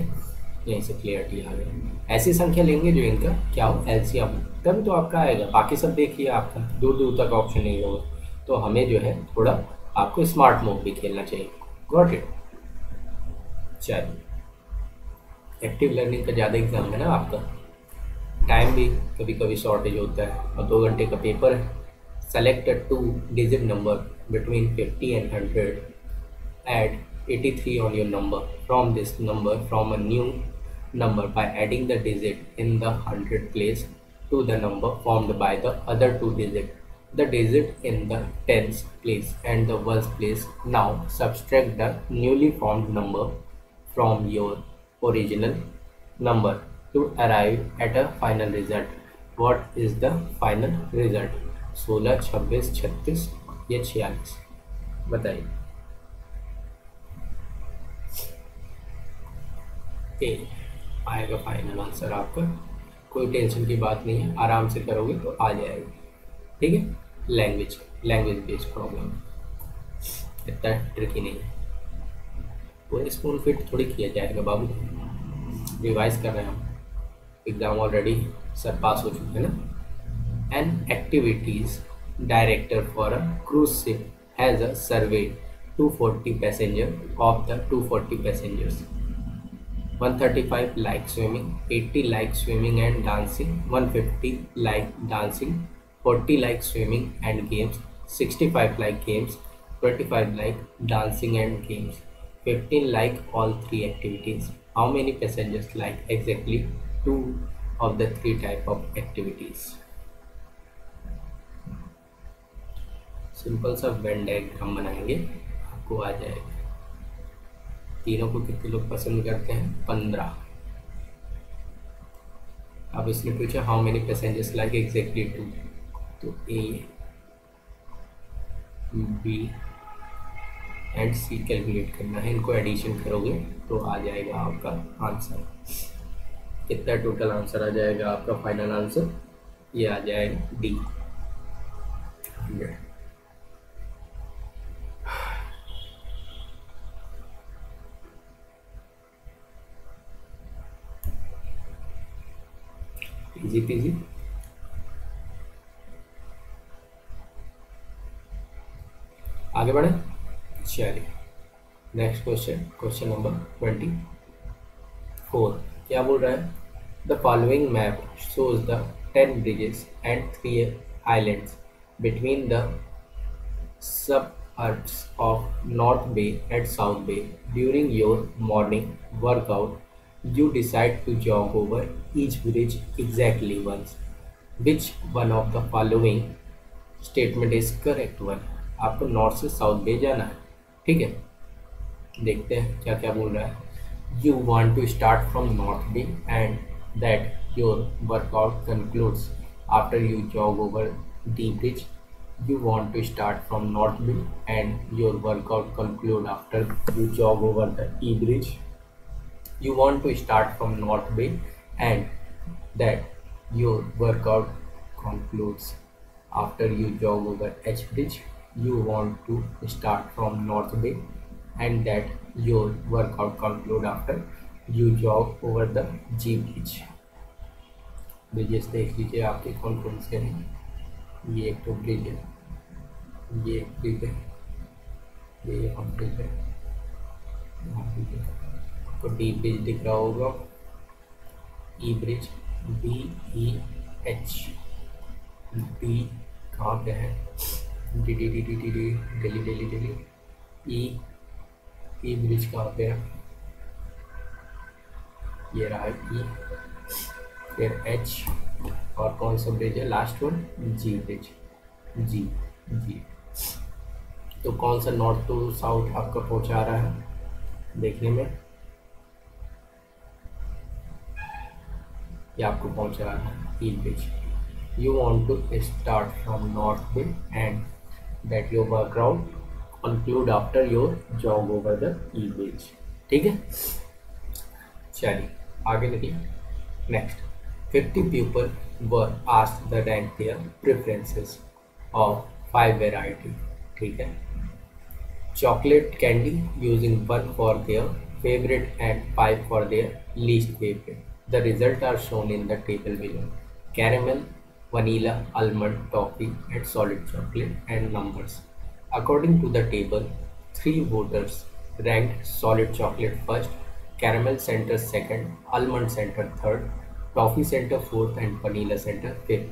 यहीं से क्लियरिटी आ गई। ऐसी संख्या लेंगे जो इनका क्या हो एलसीएम, तभी तो आपका आएगा। बाकी सब देखिए आपका दूर दूर तक ऑप्शन नहीं होगा, तो हमें जो है थोड़ा आपको स्मार्ट मूव भी खेलना चाहिए। Got it. चलिए, एक्टिव लर्निंग का ज़्यादा एग्जाम है ना आपका, टाइम भी कभी कभी शॉर्टेज होता है, और 2 घंटे का पेपर है, Select a two-digit number between 50 and 100. Add 83 on your number from this number from a new number by adding the digit in the 100 place to the number formed by the other two digits. The digit in the tens place and the ones place. Now subtract the newly formed number from your original number to arrive at a final result. What is the final result? 16, 26, 36 या 46? बताइए। ए आएगा final answer आपका। कोई tension की बात नहीं है, आराम से करोगे तो आ जाएगा। ठीक है, लैंग्वेज बेस्ड प्रॉब्लम, इतना ट्रिकी नहीं है। वो स्पून फिट थोड़ी किया जाएगा बाबू, रिवाइज कर रहे हैं हम, एग्जाम ऑलरेडी सब पास हो चुके हैं ना। An activities director for a cruise ship has a survey 240 passenger of the 240 passengers 135 like swimming, 80 like swimming and dancing, 150 like dancing, 40 like swimming and games, 65 like games, 25 like dancing and games, 15 like all three activities. How many passengers like exactly two of the three type of activities? Simple सा Venn diagram बनाएंगे, आपको आ जाएगा। तीनों को कितने लोग पसंद करते हैं? 15। अब इसने पूछा how many passengers like exactly two, तो A B and C calculate करना है, इनको एडिशन करोगे तो आ जाएगा आपका आंसर। कितना टोटल आंसर आ जाएगा आपका फाइनल आंसर? ये आ जाएगा डी 100। Easy PG. आगे बढ़े, चलिए नेक्स्ट क्वेश्चन नंबर 24। क्या बोल रहा है? The following map shows the 10 bridges and 3 islands between the suburbs of North Bay and South Bay. During your morning workout, you decide to jog over each bridge exactly once. Which one of the following statement is correct one? आपको north से south बे जाना है, ठीक है। देखते हैं क्या क्या बोल रहा है। You want to start from North Bay and that your workout concludes after you jog over the bridge. You want to start from North Bay and your workout conclude after you jog over the E bridge. You want to start from North Bay and that your workout concludes after you jog over H bridge. You want to start from North Bay and that your workout conclude after you jog over the G bridge. Bridges देख लीजिए आपके कौन कौन से हैं। ये एक तो ब्रिज है, ये एक ब्रिज है, ये यहाँ ब्रिज है, यहाँ ब्रिज है। आपको डी ब्रिज दिख रहा होगा, ई ब्रिज, BEH, डी कहाँ पे है? D D D D D D daily daily daily. E bridge कहाँ पे है? ये रहा ई, फिर H, और कौन सा ब्रिज है लास्ट वन? जी ब्रिज, जी। तो कौन सा नॉर्थ टू साउथ आपका पहुंचा रहा है देखने में? ये आपको पहुंचा रहा है E bridge. You want to start from North Bay and that your workout conclude after your jog over the E bridge, ठीक है। चलिए आगे देखिए। Next, 50 people were asked to rank their preferences of 5 variety, ठीक है। Chocolate candy using 1 for their favorite and 5 for their least favorite. The results are shown in the table below. Caramel, vanilla, almond, toffee, and solid chocolate and numbers. According to the table, 3 voters ranked solid chocolate first, caramel center second, almond center third, toffee center fourth, and vanilla center fifth.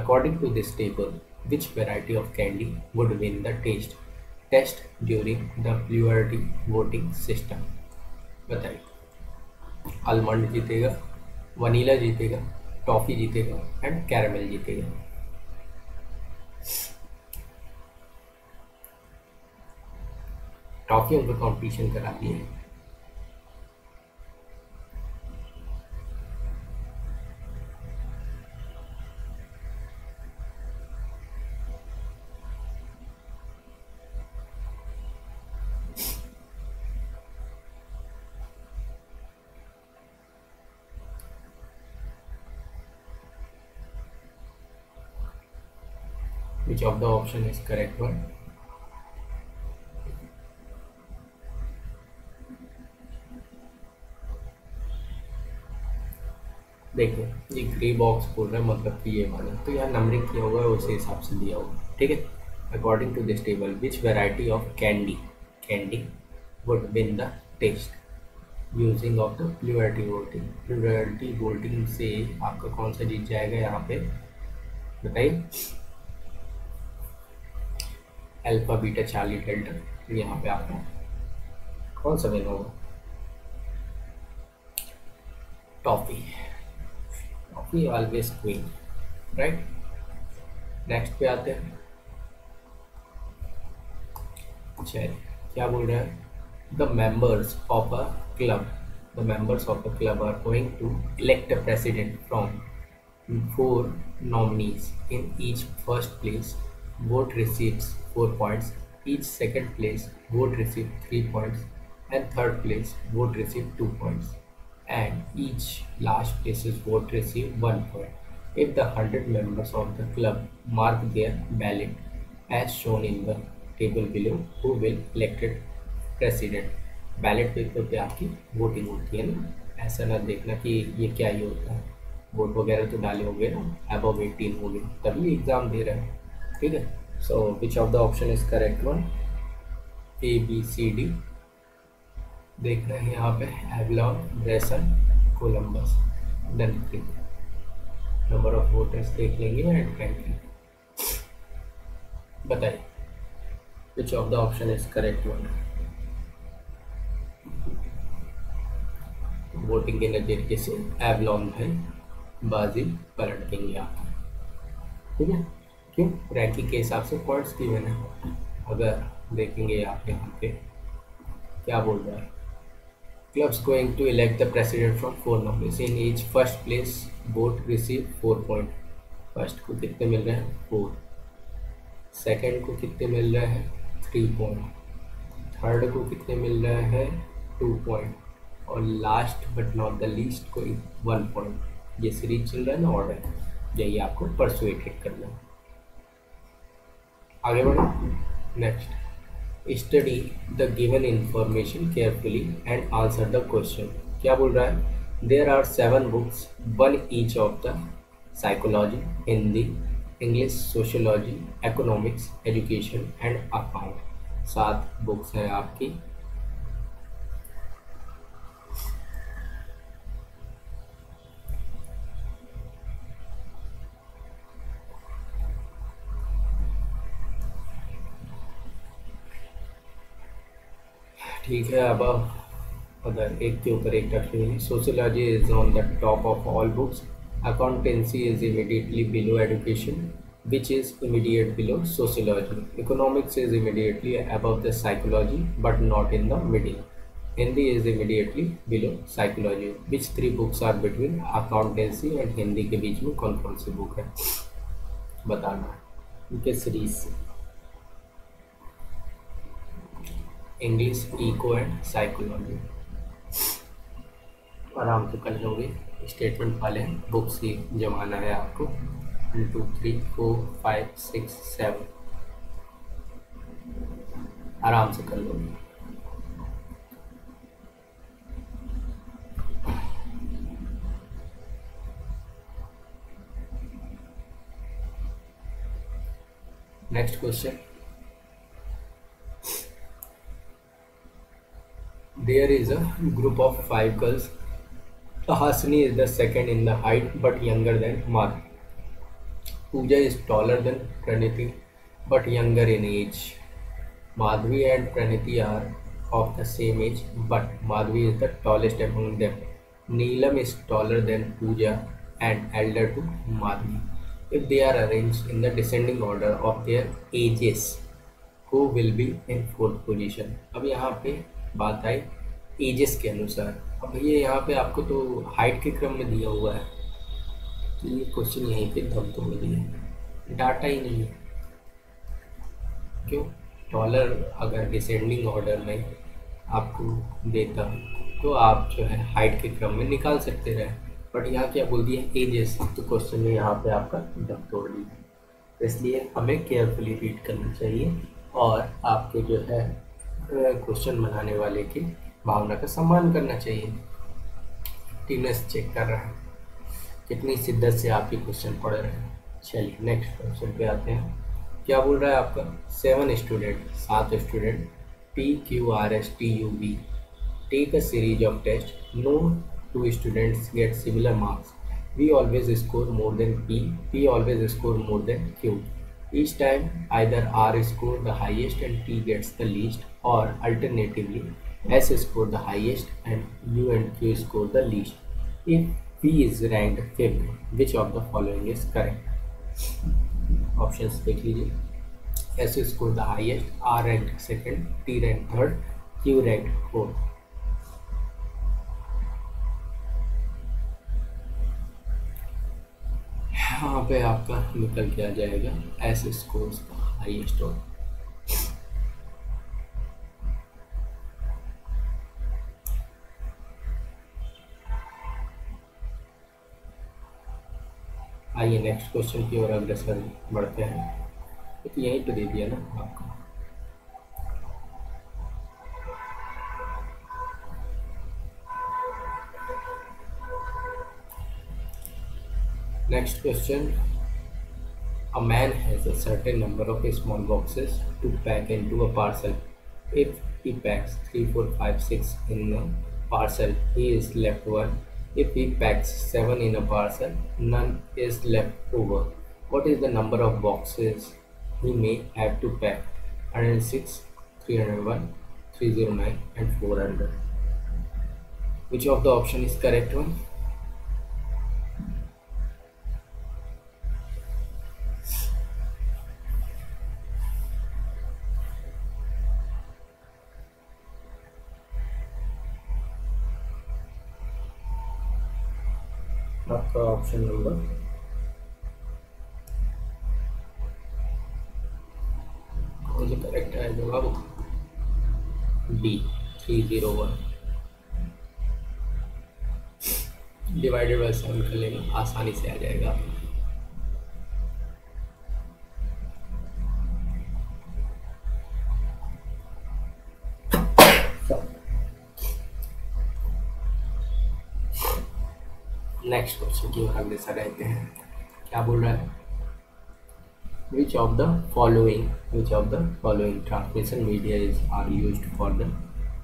According to this table, which variety of candy would win the taste test during the plurality voting system? बताइए, almond जीतेगा, vanilla जीतेगा, toffee जीतेगा and caramel जीतेगा? टॉफियों का competition करा दिए। Which of the option is correct one? देखिए, ये ग्रे बॉक्स बोल रहा है मतलब कि ये वाला, तो यहाँ नंबरिंग किया हुआ है उसी हिसाब से दिया होगा, ठीक है। According to this table which variety of candy would win the test using of the plurality voting से आपका कौन सा जीत जाएगा यहाँ पे बताइए? अल्फा बीटा चार्ली डेल्टा, यहाँ पे आपका कौन सा विन होगा? Toffee always queen, right. Next पे आते हैं। चलिए, क्या बोल रहे हैं? The members of a club are going to elect a president from 4 nominees. In each first place vote receives 4 points, each second place vote receives 3 points, and third place vote receives 2 points, and each last place's vote receive 1 point. If the 100 members of the club mark their ballot as shown in the table below, who will elected president? Ballot paper पे आपकी voting होती है ना, ऐसा ना देखना कि ये क्या ही होता है, वोट वगैरह तो डाले होंगे ना, अबव 18 हो गए तभी एग्ज़ाम दे रहे हैं, ठीक है। So which of the option is correct one? A B C D देख रहे हैं यहाँ पे, Avalon, Bresson, Columbus, Dunkirk. Number of voters देख लेंगे एंड कंट्री। बताइए which of the option is correct one? Voting के नज़रिए से एवलॉन भाई बाजी पलट देंगे आप, ठीक है। क्यों? रैंकिंग के हिसाब से पॉइंट्स की मैंने, अगर देखेंगे आप यहाँ पे क्या बोल रहा है? Clubs going to elect the president from 4 nominees. In each first place vote receive 4 point. First को कितने मिल रहे हैं? 4। सेकंड को कितने मिल रहे हैं? 3 पॉइंट। थर्ड को कितने मिल रहे हैं? 2 पॉइंट। और last but not the least को 1 पॉइंट। ये सीरीज चल रहा है ना, ऑर्डर, यही आपको परसुएटेड करना है। आगे बढ़ो। Next, study the given information carefully and answer the question. क्या बोल रहा है? There are 7 books, 1 each of the psychology, Hindi, English, sociology, economics, education and account. 7 books हैं आपकी। ठीक है, अब अगर एक के ऊपर एक रख लेंगे। Sociology is on the top of all books, accountancy is immediately below education which is immediate below sociology, economics is immediately above the psychology but not in the middle, Hindi is immediately below psychology. Which 3 books are between accountancy and Hindi के बीच में कौन सी book है बताना है उनके series से। English, eco and psychology. आराम से कर लोगे, स्टेटमेंट वाले बुक्स ही जमाना है आपको। 1 2 3 4 5 6 7 आराम से कर लोगे। Next question, there is a group of 5 girls. Hasini is the second in the height but younger than Mar. Pooja is taller than Praniti but younger in age. Madhvi and Praniti are of the same age, but Madhvi is the tallest among them. Neelam is taller than Pooja and elder to Madhvi. If they are arranged in the descending order of their ages, who will be in fourth position? अब यहाँ पे बात आई edges के अनुसार। अब ये यहाँ पे आपको तो हाइट के क्रम में दिया हुआ है, तो ये क्वेश्चन यहीं पे धमतों में दिया है, डाटा ही नहीं है। क्यों? डॉलर अगर डिसेंडिंग ऑर्डर में आपको देता तो आप जो है हाइट के क्रम में निकाल सकते रहे, बट यहाँ क्या बोल दिया एजेस, तो क्वेश्चन में यहाँ पे आपका दम तोड़ दिया। इसलिए हमें केयरफुली रीड करना चाहिए और आपके जो है क्वेश्चन बनाने वाले की भावना का सम्मान करना चाहिए। टीनेस चेक कर रहा है कितनी शिद्दत से आपके क्वेश्चन पढ़ रहे हैं। चलिए नेक्स्ट क्वेश्चन पे आते हैं। क्या बोल रहा है आपका 7 student, 7 student PQRSTUV take a series of tests. No two students get similar marks. We always score more than P always score more than Q. Each time either R score the highest and T gets the least, or alternatively S score the highest and U and Q score the least. If P is ranked 5th, which of the following is correct? Options देख लीजिए। S score the highest, R ranked second, T ranked third, Q ranked fourth. यहाँ पे आपका निकल के आ जाएगा S scores the highest और आइए नेक्स्ट क्वेश्चन की ओर अग्रसर बढ़ते हैं। तो यहीं तो दे दिया ना आपको। Next question, a man has a certain number of small boxes to pack into a parcel. If he packs 3, 4, 5, 6 in a parcel, he is left one. If he packs 7 in a parcel, none is left over. What is the number of boxes he may have to pack? 106, 301, 309 and 400. Which of the option is correct one? आपका option number कौन सा correct है? जवाब D 301। Divided by 7 कर लेना, आसानी से आ जाएगा। नेक्स्ट क्वेश्चन की ओर अग्रसर रहते हैं। क्या बोल रहा है? Which of the following transmission media are used for the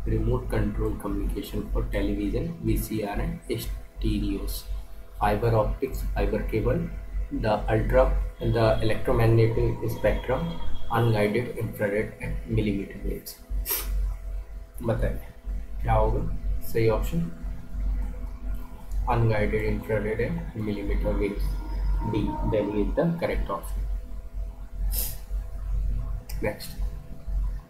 remote control communication for television, VCR and stereos? Fiber optics, fiber cable, the electromagnetic spectrum, unguided infrared and millimeter waves. बताइए क्या होगा सही option? Unguided infrared and millimeter waves. D. Then is the correct option. Next,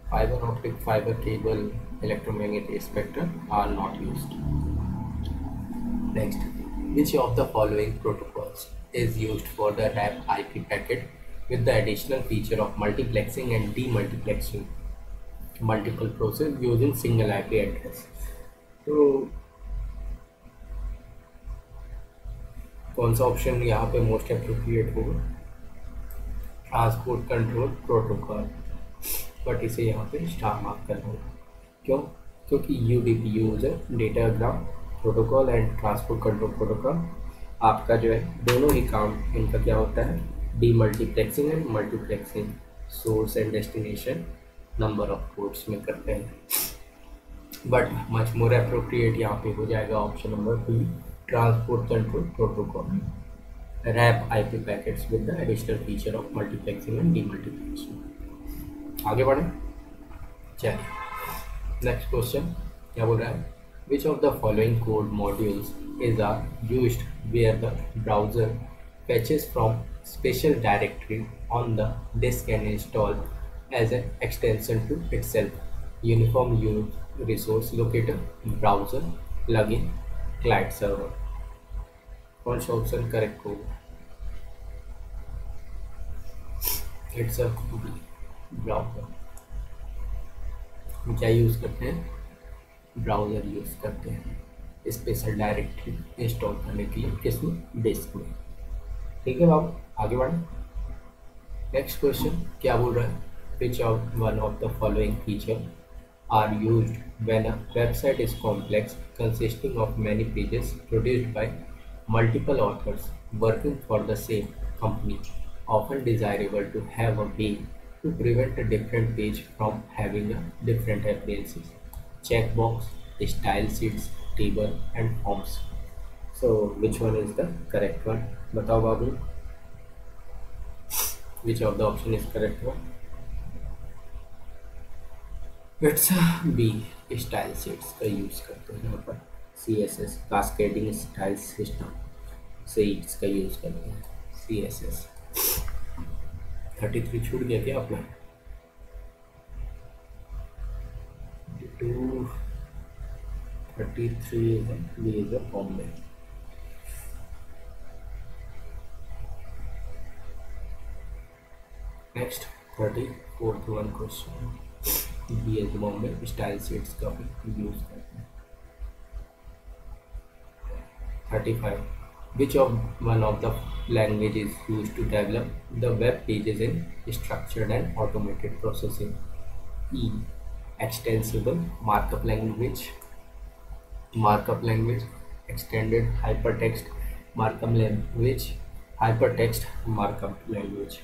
fiber optic, fiber cable, electromagnetic spectrum are not used. Next, which of the following protocols is used for the RAP IP packet with the additional feature of multiplexing and demultiplexing multiple process using single IP address? तो कौन सा option यहाँ पे most appropriate होगा? Transport control protocol, but इसे यहाँ पे star mark करना होगा। क्यों? क्योंकि UDP user datagram protocol and transport control protocol आपका जो है दोनों ही काम इनका क्या होता है? Demultiplexing and multiplexing, source and destination number of ports में करते हैं। बट मच मोर एप्रोप्रिएट यहाँ पे हो जाएगा option number B, transport control protocol. Wrap IP packets with the additional feature of multiplexing and demultiplexing. आगे बढ़े, चलिए नेक्स्ट क्वेश्चन क्या बोल रहा है, which of the following code modules is are used where the browser fetches from special directory on the disk and install as an extension to itself, uniform resource locator, browser, plugin, client server। कौन सा option correct होगा? It's a browser. हम क्या use करते हैं? Browser use करते हैं special directory install करने के लिए, किसमें? डिस्क में। ठीक है बाबू, आगे बढ़े। नेक्स्ट क्वेश्चन क्या बोल रहा है, which of one of the following feature are used when a website is complex consisting of many pages produced by multiple authors working for the same company, often desirable to have a way to prevent a different page from having a different appearances, checkbox, style sheets, table and forms। So which one is the correct one? बताओ बाबू, which of the option is correct one? It's B, style sheets का use करते हैं यहाँ पर, CSS cascading style system sheets का use करते हैं, CSS। 33 छूट गया क्या अपना? 2 33 है, ये है फॉर्म में। Next 34th one question, BS Bombay style sheets का भी यूज करते हैं। 35, which of one of the language is used to develop the web pages in structured and automated processing? E, extensible markup language, extended hypertext markup language, hypertext markup language।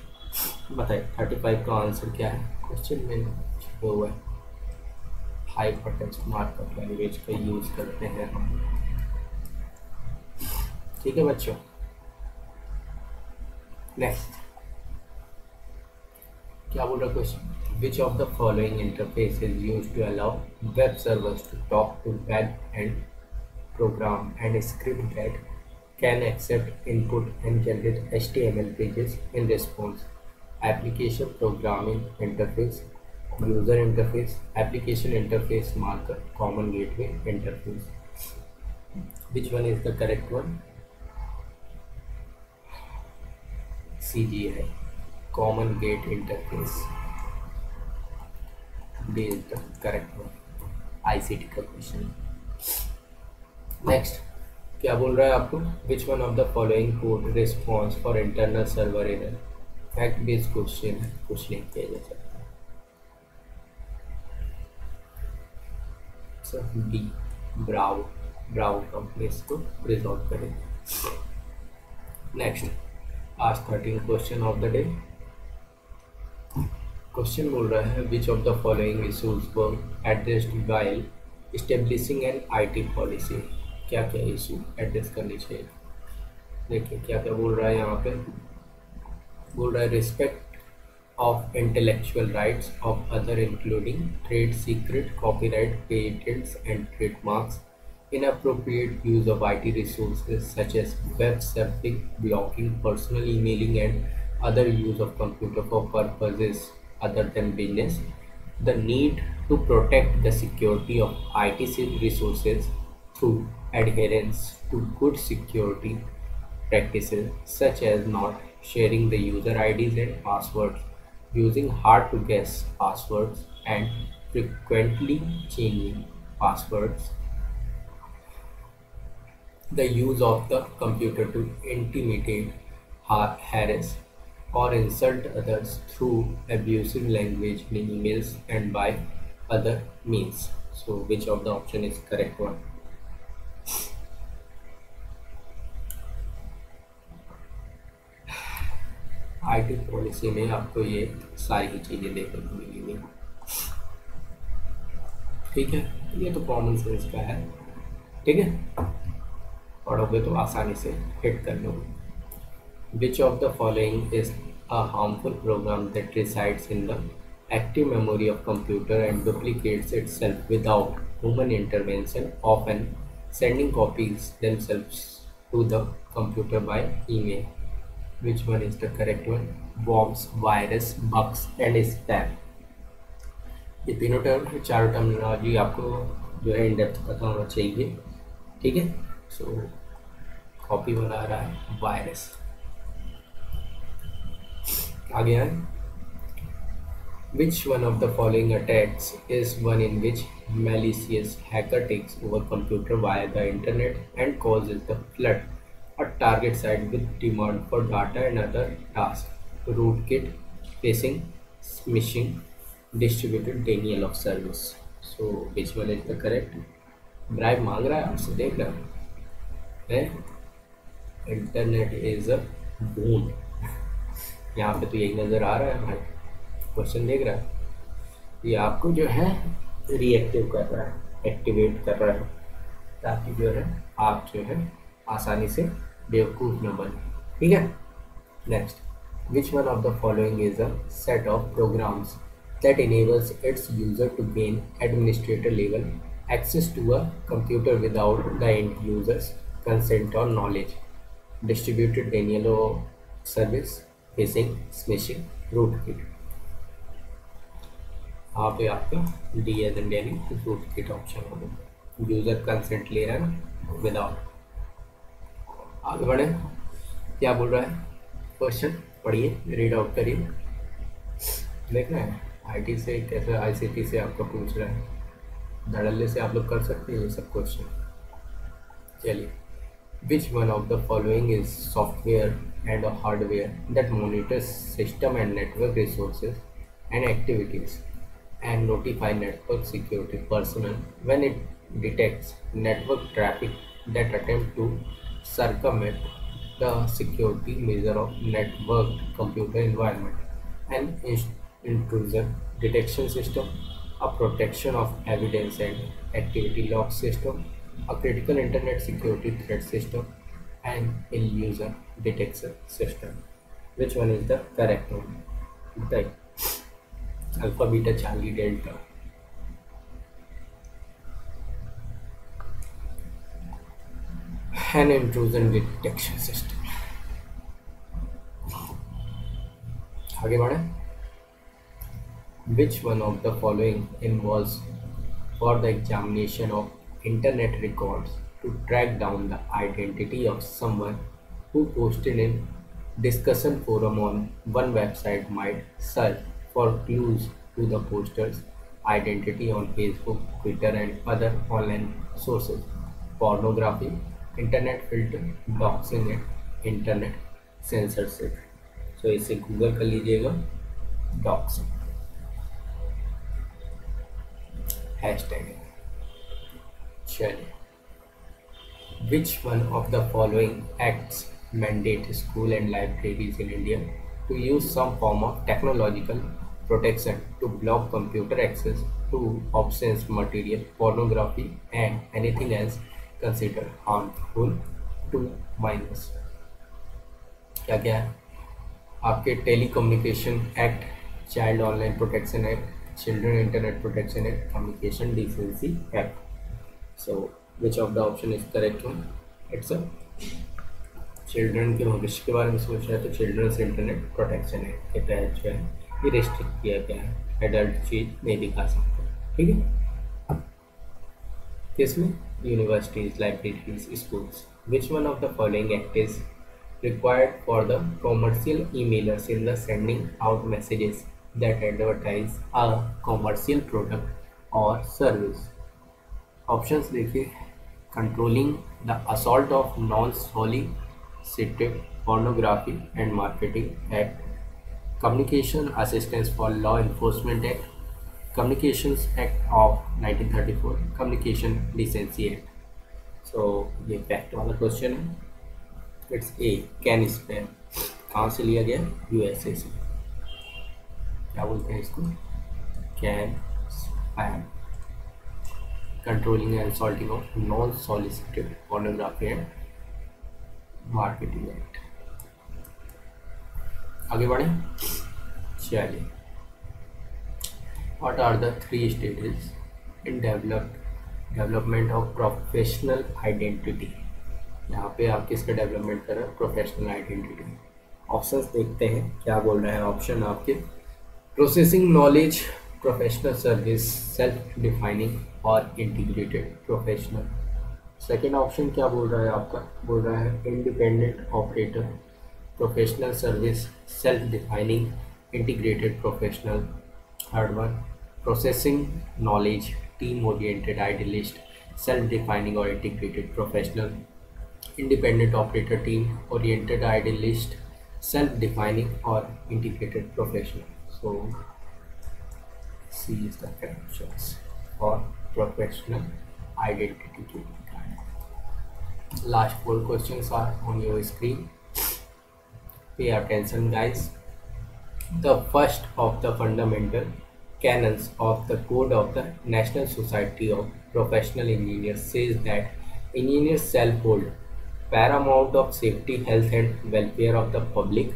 बताइए 35 का answer क्या है? Question में छुपा हुआ है, hypertext markup language का use करते हैं हम। ठीक है बच्चों, नेक्स्ट क्या बोल रहा question, which of the following interface is used to allow web servers to talk to web and program and script that can accept input and generate HTML pages in response? Application programming interface, user interface, application interface marker, common gateway interface. Which one is the correct one? CGI, Common Gate Interface, this is the correct one, ICT का question. Next क्या बोल रहा है आपको, which one of the following code response for internal server error? Fact based question है, कुछ नहीं किया जा सकता। सो डी, ब्राउन कंपनी इसको रिजॉल्व करेंगे। नेक्स्ट आज 13 question of the day. Question बोल रहा है, which of the following issues were addressed while establishing an IT policy? क्या क्या इशू एड्रेस करनी चाहिए? देखिए क्या क्या बोल रहा है यहाँ पे, बोल रहा है respect of intellectual rights of other including trade secret, copyright, patents and trademarks, inappropriate use of IT resources such as web surfing, blocking, personal emailing and other use of computer for purposes other than business, the need to protect the security of IT resources through adherence to good security practices such as not sharing the user IDs and passwords, using hard to guess passwords and frequently changing passwords, the use of the computer to intimidate, harass, or insult others through abusive language in emails and by other means. So, which of the option is correct one? IT policy में आपको ये सारी ही चीज़ें देखने को मिलेंगी। ठीक है, ये तो कॉमन सेंस का है। ठीक है, पढ़ोगे तो आसानी से हिट कर लोगे। Which of the following is a harmful program that resides in the active memory of computer and duplicates itself without human intervention, often sending copies themselves to the computer by email? Which one is the correct one? Bombs, virus, bugs and spam. ये तीनों term, चारों terminology आपको जो है in depth पता होना चाहिए, ठीक है। सो कॉपी बना रहा है वायरस। आगे आए, which one of the following attacks is one in which malicious hacker takes over computer via the internet and causes the flood a target site with demand for data and other tasks? Rootkit, phishing, smishing, distributed denial of service. So which one is the correct? Bribe मांग रहा है आपसे, देख रहा है, internet is a बून। यहाँ पे तो यही नज़र आ रहा है भाई, क्वेश्चन देख रहा है, ये आपको जो है रिएक्टिव कर रहा है, एक्टिवेट कर रहा है, ताकि जो है आप जो है आसानी से बेवकूफ़ न बने, ठीक है। Next, which one of the following is a set of programs that enables its user to gain administrator level access to a computer without the end user's consent or knowledge? Distributed denial of service, phishing, smishing, rootkit. यहाँ पे आपका D as in Delhi rootkit option होगा, user consent ले रहा है ना, without. आगे बढ़े, क्या बोल रहा है क्वेश्चन, पढ़िए, रीड आउट करिए, देख रहे हैं आईटी से कैसे आईसीटी से आपका पूछ रहा है, धड़ल्ले से आप लोग कर सकते हैं ये सब क्वेश्चन। चलिए, which one of the following is software and hardware that monitors system and network resources and activities and notify network security personal when it detects network traffic that attempt to circumvent the security measure of networked computer environment, an intrusion detection system, a protection of evidence and activity log system, a critical internet security threat system, and ill-user detection system. Which one is the correct one? बताइए, alpha beta Charlie delta. An intrusion detection system. आगे बढ़े, which one of the following involves for the examination of internet records to track down the identity of someone who posted in discussion forum on one website might search for clues to the poster's identity on Facebook, Twitter and other online sources? Pornography, internet filter, doxing it, internet censorship. So इसे Google कर लीजिएगा, doxing hashtag. चलिए, which one of the following acts mandate school and libraries in India to use some form of technological protection to block computer access to obscene material, pornography and anything else considered harmful to minors? क्या क्या है आपके? Telecommunication act, child online protection act, children internet protection act, communication decency act. So which of the option is correct one? It's a children के भविष्य के बारे में सोच रहा है तो चिल्ड्रंस इंटरनेट प्रोटेक्शन एक्ट के तहत जो है ये रेस्ट्रिक्ट किया गया है, एडल्ट चीज नहीं दिखा सकते, ठीक है। किसमें? Universities, libraries, schools. Which one of the following act is required for the commercial emailers in the sending out messages that advertise a commercial product or service? Options देखिए, controlling the assault of non-solicited pornography and marketing act, communication assistance for law enforcement act, communications act of 1934, communication decency act. So ये fact वाला question है। It's a, can spam. कहाँ से लिया गया? USA से। क्या बोलते हैं इसको? Can spam. Controlling and assaulting of non solicited pornography and marketing act. आगे बढ़े, चलिए। What are the 3 stages in development of professional identity. यहाँ पे आप किसका डेवलपमेंट कर रहे हैं, प्रोफेशनल आइडेंटिटी। ऑप्शंस देखते हैं क्या बोल रहे हैं ऑप्शन आपके। Processing knowledge, professional service, self defining और इंटीग्रेटेड प्रोफेशनल। सेकेंड ऑप्शन क्या बोल रहा है आपका, बोल रहा है independent operator, professional service, self defining, integrated professional. Third one processing knowledge, team oriented idealist, self defining और integrated professional, independent operator, team oriented idealist, self defining और integrated professional. So C is the correct choice for professional identity to be guided. Last 4 questions are on your screen. Pay attention, guys. The first of the fundamental canons of the Code of the National Society of Professional Engineers says that engineers shall hold paramount of safety, health and welfare of the public,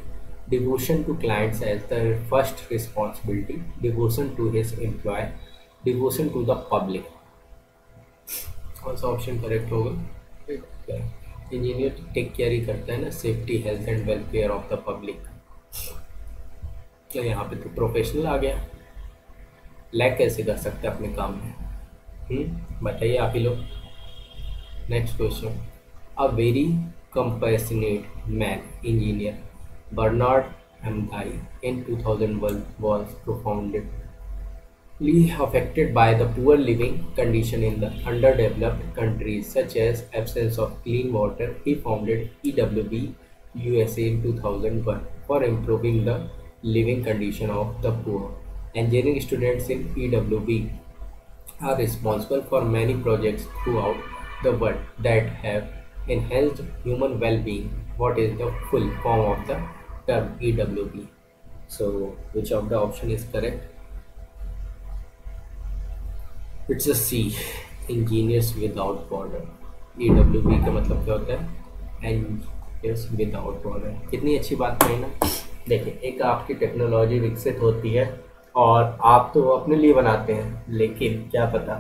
devotion to clients as the first responsibility, devotion to his employer, devotion to the public. कौन सा option correct होगा, engineer take care ही करता है ना safety, health and welfare of the public. तो यहाँ पे तो प्रोफेशनल आ गया, लैग कैसे कर सकते हैं अपने काम में, बताइए आप ही लोग। Next question, a very compassionate man engineer Bernard Amgai in 2001 was profoundly affected by the poor living condition in the underdeveloped countries such as absence of clean water. He founded EWB USA in 2001 for improving the living condition of the poor. Engineering students in EWB are responsible for many projects throughout the world that have enhanced human well-being. What is the full form of the term EWB? So which of the option is correct? It's a C, engineers without border. EWB का मतलब क्या होता है, engineers without border. कितनी अच्छी बात कही ना। देखिए, एक आपकी टेक्नोलॉजी विकसित होती है और आप तो अपने लिए बनाते हैं, लेकिन क्या पता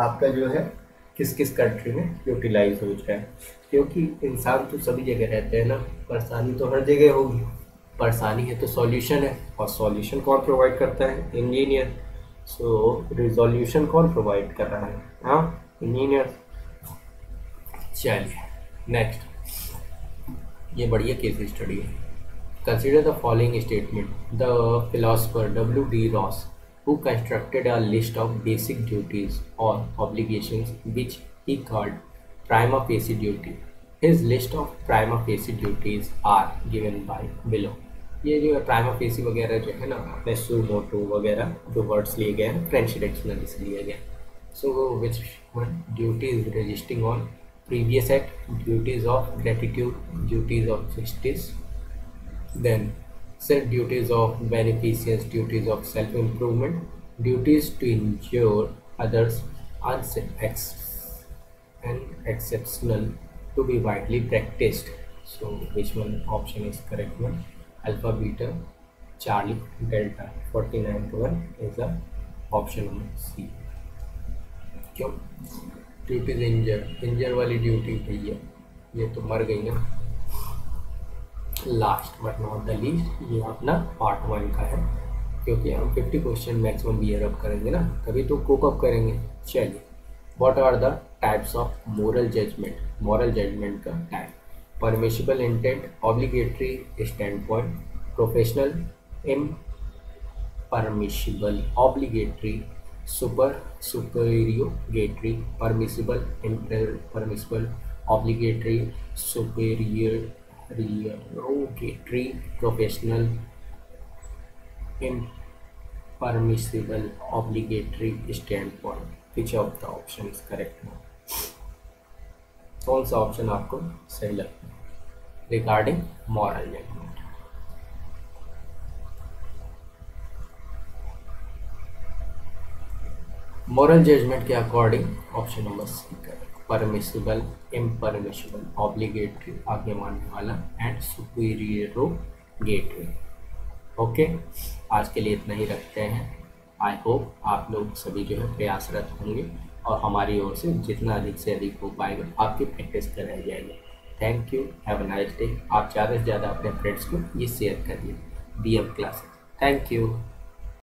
आपका जो है किस किस कंट्री में यूटिलाइज हो जाए, क्योंकि इंसान तो सभी जगह रहते हैं ना, परेशानी तो हर जगह होगी। परेशानी है तो सॉल्यूशन है, और सॉल्यूशन कौन प्रोवाइड करता है, इंजीनियर। सो रिजोल्यूशन कौन प्रोवाइड कर रहा है, हाँ, इंजीनियर। चलिए नेक्स्ट, ये बढ़िया केस स्टडी है। Consider the following statement, the philosopher W.D. Ross who constructed a list of basic duties or obligations which he called prima facie duty. His list of prima facie duties are given by below. ये जो है prima facie वगैरह जो है ना, अपने सू मोटो वगैरह जो वर्ड्स लिए गए हैं फ्रेंच डिक्शनरी से लिए गए। So which one, duties resting on previous act, duties of gratitude, duties of justice, then self duties of beneficence, duties of self improvement, duties to ensure others and exceptional to be widely practiced. So which one option is correct one? Alpha, beta, Charlie, delta, 49 to 1 is the option number C. क्यों, duties इंजर वाली duty भैया ये तो मर गई ना। Last but not the least, ये अपना पार्ट 1 का है, क्योंकि हम 50 क्वेश्चन मैक्सिमम बियर अप करेंगे ना, तभी तो कोप अप करेंगे। चलिए, what are the types of moral judgment, moral judgment का type, permissible intent, obligatory stand point, professional, impermissible, obligatory, supererogatory, permissible, impermissible, obligatory, supererogatory, professional, impermissible, obligatory, stand point. Which of the option is correct? कौन सा option आपको सही लगता है regarding moral judgment? Moral judgment के according option number C correct, permissible, impermissible, obligatory आगे मानने वाला, एंड सुपीरियरोगेटरी। ओके, आज के लिए इतना ही रखते हैं। आई होप आप लोग सभी जो है प्रयासरत होंगे और हमारी ओर से जितना अधिक से अधिक हो पाएगा आपकी प्रैक्टिस कराई जाएगी। Thank you, have a nice day. आप ज़्यादा से ज़्यादा अपने फ्रेंड्स को ये शेयर करिए DM क्लासेस। Thank you.